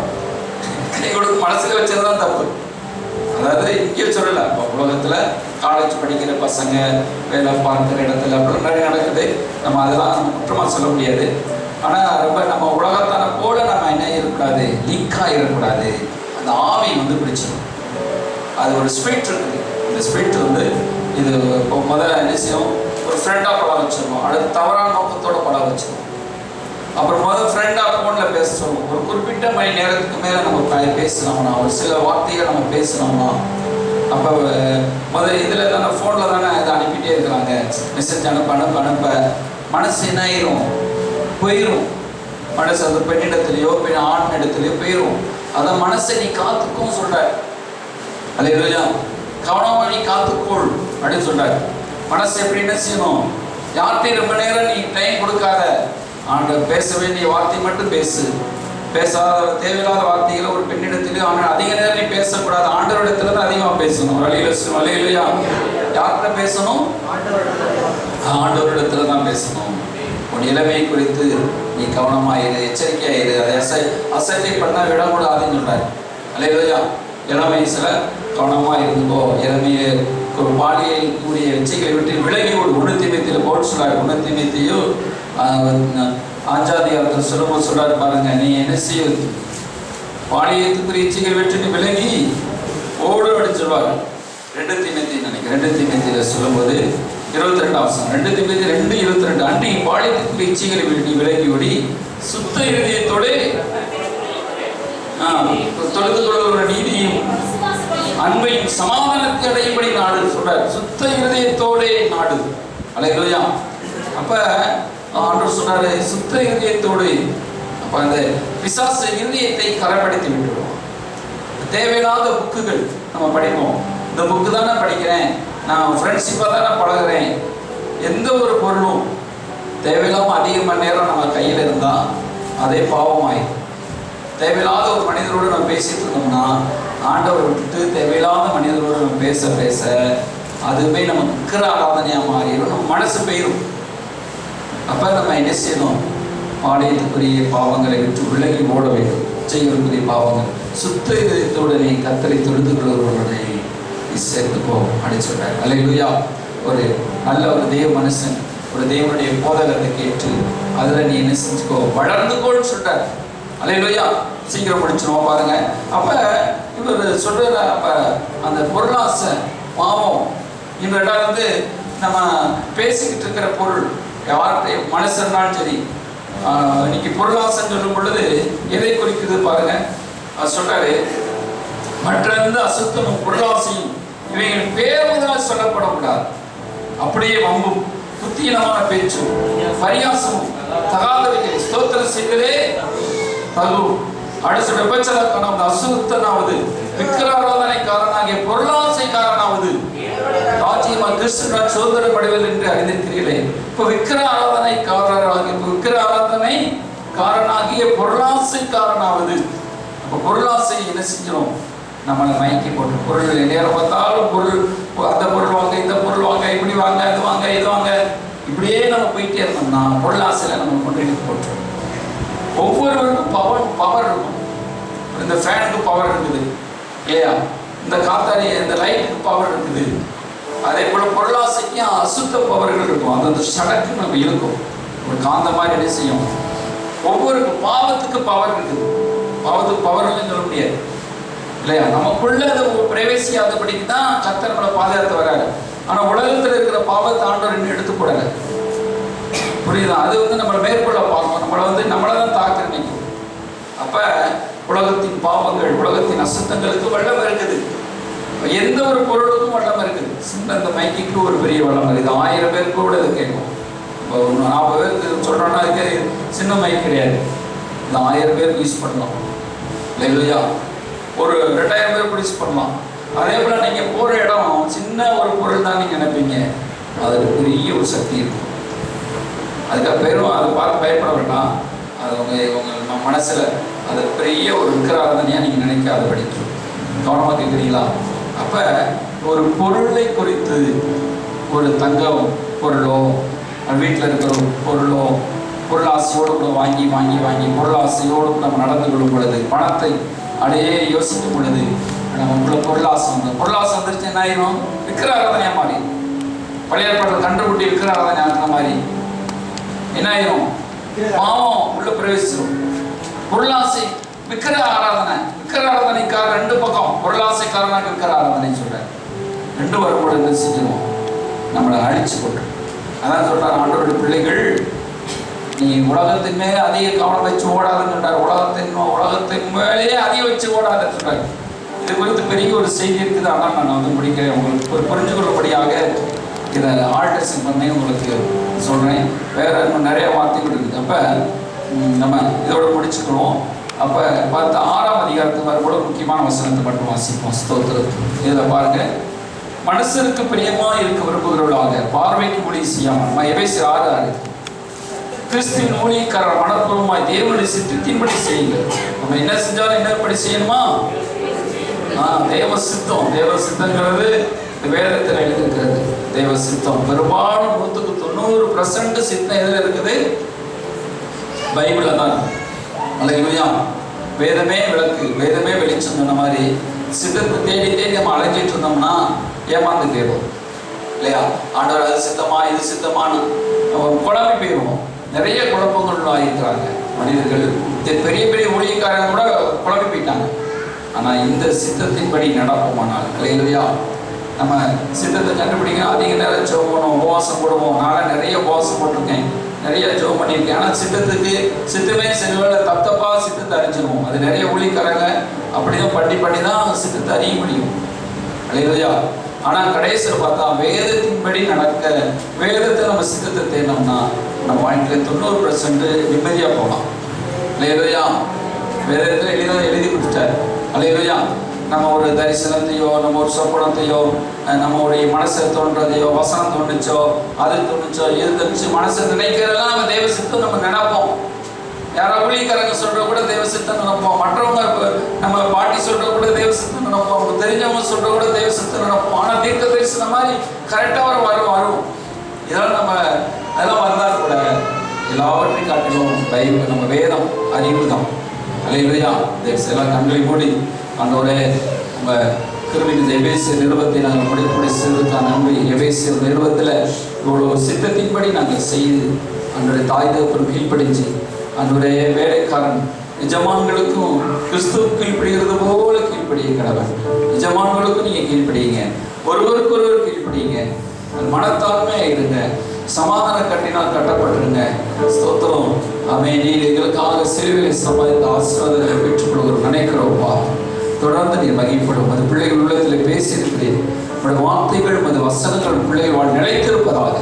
கை கொடுத்து மனசில் வச்சது தான் தப்பு. அதாவது இங்கே சொல்லலை, இப்போ உலகத்தில் காலேஜ் படிக்கிற பசங்க, வேலை பார்க்குற இடத்துல அப்படி நிறைய நடக்குது. நம்ம அதெல்லாம் நம்ம குற்றமாக சொல்ல முடியாது. ஆனால் ரொம்ப நம்ம உலகத்தான போல நம்ம என்ன இருக்கக்கூடாது, லீக்காக இருக்கக்கூடாது. அந்த ஆவி வந்து பிடிச்சிடும். அது ஒரு ஸ்பிரிட் இருக்குது. அந்த ஸ்பிரிட் வந்து இது இப்போ முதல்ல என்ன செய்யும், ஒரு ஃப்ரெண்டாக பழக வச்சிருவோம், அடுத்து தவறான நோக்கத்தோடு பழக வச்சிருவோம். அப்புறம் முதல் ஃப்ரெண்டாக ஃபோனில் பேச சொல்லுவோம். ஒரு குறிப்பிட்ட மணி நேரத்துக்கு மேலே நம்ம பேசினோம்னா, ஒரு சில வார்த்தைகள் நம்ம பேசினோம்னா, அப்போ முதல் இதில் தானே ஃபோனில் தானே இதை அனுப்பிட்டே இருக்கிறாங்க, மெசேஜ் அனுப்ப மனசு என்ன ஆயிரும், போயிடும். மனசு அந்த பெண்ணிடத்துலையோ ஆண் இடத்துலையோ போயிடும். அதை மனசை நீ காத்துக்கும் சொல்றாரு. அல்லேலூயா. கவனமா நீ காத்துக்கொள் அப்படின்னு சொல்றாரு. மனசு எப்படி என்ன செய்யணும், யார்கிட்டையும் ரொம்ப நேரம் நீ டைம் கொடுக்காத. ஆண்டவர் பேச வேண்டிய வார்த்தை மட்டும் பேசு. பேசாத தேவையில்லாத வார்த்தைகளை ஒரு பெண்ணிடத்திலேயோ அதிக நேரம் நீ பேசக்கூடாது. ஆண்டவரிடத்துல தான் அதிகமாக பேசணும். அல்லேலூயா. யார்கிட்ட பேசணும், ஆண்டவரிடத்துல தான் பேசணும். உன் இளமையை குறித்து நீ கவனமாயிரு, எச்சரிக்கையாயிரு. அதை அசட்டை பண்ண விடக்கூடாதுன்னு சொல்றாரு. அல்லேலூயா. இளம் வயசுல கவனமா இருந்துக்கோ. இறமைய பாலியல் கூடிய இச்சைகளை விட்டு விலகி ஒரு 1 தீமோத்தேயுல பவுல் சொல்றாரு. 1 தீமோத்தேயு 5ஆம் அதிகாரத்தில் சொல்லும்போது சொல்றாரு பாருங்க, நீ என்ன செய்ய பாலியத்துக்குரிய இச்சைகளை விட்டு நீ விலகி ஓடு அப்படின்னு சொல்லுவாங்க. 2 தீமோத்தேயு நினைக்கிறேன், 2 தீமோத்தேயுல சொல்லும்போது 22 வசனம், 2 தீமோத்தேயு 2:22, அன்றி பாலியத்துக்குரிய இச்சைகளை விட்டு நீ விலகி ஓடி சுத்த இருதயத்தோட தொழுது கொள்கிற நீதியும் அன்பையும் சமாதானத்தை அடையும்படி நாடு சொல்றார். சுத்த இருதயத்தோட நாடு. அல்லேலூயா. அப்ப ஆண்டவர் சொன்னாரு சுத்த இருதயத்தோடு. அப்ப அந்த பிசாசு இருதயத்தை கரைப்படுத்தி விட்டுருவோம். தேவையில்லாத புக்குகள் நம்ம படிப்போம். இந்த புக்கு தானே படிக்கிறேன், நான் ஃப்ரெண்ட்ஷிப்பாக தானே பழகிறேன். எந்த ஒரு பொருளும் தேவையில்லாமல் அதிக மணி நேரம் நம்ம கையில் இருந்தால் அதே பாவமாயிடும். தேவையில்லாத ஒரு மனிதரோடு நம்ம பேசிட்டு இருந்தோம்னா ஆண்டவர் விட்டுட்டு தேவையில்லாத மனிதரோடு நம்ம பேச பேச அதுவுமே நம்ம விக்கிர ஆராதனையாக மாறிடும், நம்ம மனசு போயிடும். அப்போ நம்ம என்ன செய்யணும்? பாளையத்துக்குரிய பாவங்களை விட்டு விலகி ஓட வேண்டும். செய்வதற்குரிய பாவங்கள் சுத்த இதயத்தோடனே கர்த்தரை தொழுது கொள்கிறவர்களுடனே சேர்த்துக்கோ அப்படின்னு சொல்றாரு. அல்லேலூயா. ஒரு நல்ல ஒரு தேவ மனுஷன் ஒரு தேவனுடைய போதகத்தை கேட்டு அதில் நீ என்ன செஞ்சுக்கோ, வளர்ந்துக்கோன்னு சொல்றாரு. அல்லேலூயா. சீக்கிரம் முடிச்சிருவோம் பாருங்க. அப்ப இவர் சொல்ற அப்ப அந்த பொருளாசை பாவம் இவரெல்லாம் நம்ம பேசிக்கிட்டு இருக்கிற பொருள் யார்கிட்ட மனுஷன்னாலும் சரி, இன்னைக்கு பொருளாசைன்னு சொல்லும் பொழுது எதை குறிக்குது பாருங்க. அது சொல்றாரு, மற்ற எந்த அசுத்தமும் பொருளாசையும் இவைகள் பேர் முதலாக சொல்லப்படக்கூடாது. அப்படியே வம்பும் புத்தியினமான பேச்சும் பரியாசமும் தகாதவைகளை ஸ்தோத்திரம் செய்வதே தகும். அடுத்த விபச்சாரக்கான அசுத்தனாவது விக்கிராராதனைக்காரனாகிய பொருளாசைக்காரனாவது ராஜ்யமா கிறிஸ்துவ சுதந்திரம் அடைவது என்று அறிந்திருக்கிறீர்களே. இப்போ விக்கிர ஆராதனைக்காரராகிய விக்கிர ஆராதனைக்காரனாகிய பொருளாசைக்காரனாவது. அப்போ பொருளாசை என்ன செஞ்சிடும்? நம்மளை மயக்கி போட்டு பொருள் நேரம் பார்த்தாலும் பொருள், அந்த பொருள் வாங்க, இந்த பொருள் வாங்க, இப்படி வாங்க, அது வாங்க, இது வாங்க, இப்படியே நம்ம போயிட்டே இருந்தோம்னா பொருளாசையில நம்ம கொண்டு போட்டுரும். ஒவ்வொருவருக்கும் பவர் இருக்கும். இந்த ஃபேனுக்கு பவர் இருக்குது இல்லையா? இந்த காத்தாடி இந்த லைட்டுக்கு பவர் இருக்குது. அதே போல பொருளாசைக்கும் அசுத்த பவர்கள் இருக்கும். அந்த சடக்கு நம்ம இருக்கும். ஒரு காந்த மாதிரி என்ன செய்யும்? ஒவ்வொருக்கும் பாவத்துக்கு பவர் இருக்குது. பாவத்துக்கு பவர் இல்லைன்னு சொல்ல முடியாது இல்லையா? நமக்குள்ள அதை பிரவேசியாதபடிக்கு தான் கர்த்தர் நம்மளை பாதுகாத்து வராரு. ஆனா உலகத்தில் இருக்கிற பாவத்தை ஆண்டவர் இன்னும் எடுத்துக்கூடாது. புரியுதா? அது நம்மளை மேற்கொள்ள பார்க்கணும். நம்மளை தான் தாக்க நினைக்கும். அப்ப உலகத்தின் பாவங்கள், உலகத்தின் அசுத்தங்களுக்கு வல்லம் இருக்குது. எந்த ஒரு பொருளுக்கும் வல்லம் இருக்குது. சின்ன இந்த மைக்கு ஒரு பெரிய வல்லம் இருக்குது. 1000 பேருக்கு கூட இது கேட்கும். இப்போ 40 பேருக்கு சொல்றோம்னா அதுக்கு சின்ன மைக் கிடையாது. இந்த 1000 பேருக்கு யூஸ் பண்ணலாம் இல்லையா? ஒரு 2000 பேருக்கு யூஸ் பண்ணலாம். அதே போல நீங்க போற இடம் சின்ன ஒரு பொருள் தான் நீங்க நினைப்பீங்க, அதுக்கு பெரிய ஒரு சக்தி இருக்கும். அதுக்காக பேரும் அதை பார்த்து பயப்பட வேண்டாம். அது உங்க மனசுல அது பெரிய ஒரு விக்கிராராதனையா நீங்க நினைக்காத படிக்கும். கவனமாக கேட்குறீங்களா? அப்ப ஒரு பொருளை குறித்து, ஒரு தங்கம் பொருளோ வீட்டில் இருக்கிற பொருளோ பொருளாசையோடு கூட வாங்கி வாங்கி வாங்கி பொருளாசையோடு நம்ம நடந்து கொள்ளும் பொழுது, பணத்தை அடையே யோசிக்கும் பொழுது நமக்குள்ள பொருளாசை வந்துருச்சு என்ன ஆயிரும்? விக்கிராராதனையா மாறி, பழைய ஏற்பாட்டில் கண்டுபிடி விக்கிராராதனை ஆகிற மாதிரி என்ன ஆயிரும்? பாவம் உள்ள பிரவேசிச்சிடும். பொருளாசை விக்கிர ஆராதனைக்காக 2 பக்கம், பொருளாசைக்காரனாக விக்கிர ஆராதனை சொல்ற 2 வரும்போது என்ன செஞ்சிடும்? நம்மளை அழிச்சு போட்டு. அதான் சொல்றாரு ஆண்டவருடைய பிள்ளைகள், நீ உலகத்தின் மேலே அதிக கவனம் வச்சு ஓடாதுன்னு சொல்றாரு. உலகத்தின் மேலேயே அதிக வச்சு ஓடாதுன்னு சொல்றாரு. இது குறித்து பெரிய ஒரு செய்தி இருக்குது. ஆனால் நான் முடிக்கிறேன். உங்களுக்கு ஒரு புரிஞ்சு கொள்ளபடியாக இதை ஆல்டர்ஷன் பண்ணி உங்களுக்கு சொல்றேன். வேற இன்னும் நிறைய வார்த்தைகள் இருக்குது. அப்ப நம்ம இதோட முடிச்சுக்கிறோம். அப்ப 6ஆம் அதிகாரத்துக்கு வர கூட முக்கியமான வசனத்தை மட்டும் வாசிப்போம். ஸ்தோத்திரம். இதில் பாருங்க, மனுஷருக்கு பிரியமா இருக்க விரும்புகிறவர்களாக பார்வைக்கு முடிவு செய்யாமல் எபேசியர் 6:6 கிறிஸ்துவின் ஊழியக்காரர் மனப்பூர்வமாய் தேவனுடைய சித்தத்தின்படி செய்யுங்கள். நம்ம என்ன செஞ்சாலும் என்னப்படி செய்யணுமா? தேவ சித்தம். தேவ சித்தங்கிறது வேதத்தில் எழுதியிருக்கிறது. தேவ சித்தம் பெரும்பாலும் 100% சித்தம் எதில் இருக்குது? பைபிள்ல தான். அல்லேலூயா. வேதமே விளக்கு, வேதமே வெளிச்சம் சொன்ன மாதிரி சித்தத்தை தேடி தேடி நம்ம அழைச்சிட்டு இருந்தோம்னா ஏமாந்து போயிடுவோம் இல்லையா? ஆண்டவர் அது சித்தமா இது சித்தமானு குழம்பி போயிடுவோம். நிறைய குழப்பங்கள் ஆகியிருக்கிறாங்க மனிதர்கள். பெரிய பெரிய ஊழியக்காரங்க கூட குழம்பி போயிட்டாங்க. ஆனால் இந்த சித்தத்தின்படி நடப்போமானால் இல்லையா, நம்ம சித்தத்தை கண்டுபிடிக்க அதிக நேரம் ஜெபம் பண்ணுவோம், உபவாசம் போடுவோம். நான் நிறைய உபவாசம் போட்டிருக்கேன், நிறைய ஜெபம் பண்ணியிருக்கேன். ஆனால் சித்தமே செல்வதில் தப்பா சித்தத்தை அறிஞ்சிருவோம். அது நிறைய ஊழியக்காரங்க அப்படிதான் பண்ணி தான் சித்தத்தை அறிய முடியும் இல்லையா? ஆனால் கடைசியில் பார்த்தா வேதத்தின்படி நடக்க, வேதத்தை நம்ம சித்தத்தை தேடினோம்னா நம்ம வாழ்க்கையில் 90% நிம்மதியாக போகலாம் இல்லையா? வேதத்தில் எழுதி கொடுத்துட்டார் இல்லையா? நம்ம ஒரு தரிசனத்தையோ, நம்ம ஒரு சொப்பனத்தையோ, நம்மளுடைய மனசை தோன்றதையோ, வசனம் தோணுச்சோ, அது தோணுச்சோ, எது தோணுச்சு மனசை நினைக்கிறதெல்லாம் நம்ம தெய்வ சித்தம் நம்ம நினைப்போம். யாரோ ஊழியக்காரங்க சொல்ற கூட தெய்வ சித்தம் நினைப்போம். மற்றவங்க நம்ம பாட்டி சொல்ற கூட தெய்வ சித்தம் நினைப்போம். தெரிஞ்சவங்க சொல்ற கூட தெய்வ சித்தம் நினைப்போம். ஆனால் தீர்க்க தரிசனம் மாதிரி கரெக்டாக வரும். இதெல்லாம் நம்ம அதெல்லாம் வந்தால் கூட எல்லாவற்றையும் காட்டிலும் பைபிள் நம்ம வேதம் அறிவு தான் அல்லையா? எல்லாம் கண்களை மூடி ஆண்டவரே உங்கள் கிருபையின் எபேசியர் நிருபத்தை நாங்கள் முடிப்பதற்கான நன்றி. எபேசியர் நிருபத்தில் இவ்வளோ சித்தத்தின்படி நாங்கள் செய்து அன்றைய தாய் தகப்பன் கீழ்ப்படிஞ்சு அன்றைய வேலைக்காரன் எஜமான்களுக்கும் கிறிஸ்துவ கீழ்ப்படுகிறது போல கீழ்ப்படிய கடவன். எஜமான்களுக்கும் நீங்கள் கீழ்ப்படியுங்க, ஒருவருக்கொருவர் கீழ்ப்படியுங்க, மனத்தாலுமே இருங்க, சமாதான கட்டினால் கட்டப்பட்டுருங்க. ஸ்தோத்திரம். ஆமென். நீர் எங்களுக்காக சிலுவையை சம்பாதித்த ஆசீர்வாதத்தை பெற்றுக்கொள்கிறோம் நினைக்கிறோம்ப்பா. தொடர்ந்து நீர் மகிழ்ப்படும். அது பிள்ளைகள் உள்ளத்தில் பேசியிருக்கிறேன். உங்களுடைய வார்த்தைகள், அது வசனங்கள் பிள்ளைகள் நிலைத்திருப்பதாக,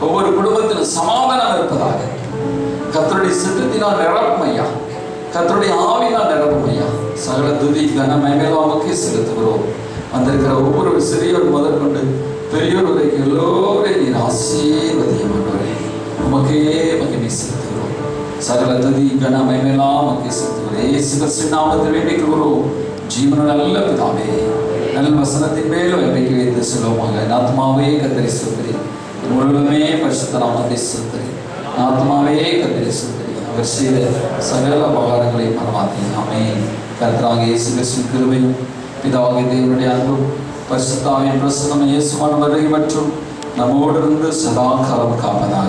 ஒவ்வொரு குடும்பத்திலும் சமாதானம் இருப்பதாக. கர்த்தருடைய சித்தத்தினால் நிரப்பும் ஐயா, கர்த்தருடைய ஆவினால் நிரப்பும் ஐயா. சகல துதி கன மகிமையாவுக்கே செலுத்துகிறோம். வந்திருக்கிற ஒவ்வொரு சிறியோர் முதற்கொண்டு பெரியோர் வரைக்கும் எல்லோரையும் நீர் ஆசீர்வதியும் ஆண்டவரே. உமக்கே மகிமை செலுத்துகிறோம். சகல துதி கன மகிமையெல்லாம் உமக்கே செலுத்துகிறோம். இயேசு கிறிஸ்துவின் நாமத்தில் வேண்டிக் கொள்கிறோம். ஜீவனுள்ள நல்ல பிதாவே, நல்ல வசனத்தின் மேலும் நம்பிக்கை வைத்து செல்வமாக. ஆத்மாவே கர்த்தரை ஸ்தோத்திரி, முழுவதுமே பரிசுத்த நாமத்தை ஸ்தோத்திரி. ஆத்மாவே கர்த்தரை ஸ்தோத்திரி. அவர் செய்த சகல உபகாரங்களை மறவாதீங்க. ஆமென். கர்த்தராகிய இயேசு கிறிஸ்துவின் கிருபையும் பிதாவாகிய தேவனுடைய அன்பும் பரிசுத்த ஆவியின் பிரசன்னமும் இயேசுவான வருகை மற்றும் நம்மோடு இருந்து சதா காலம் காப்பதாக.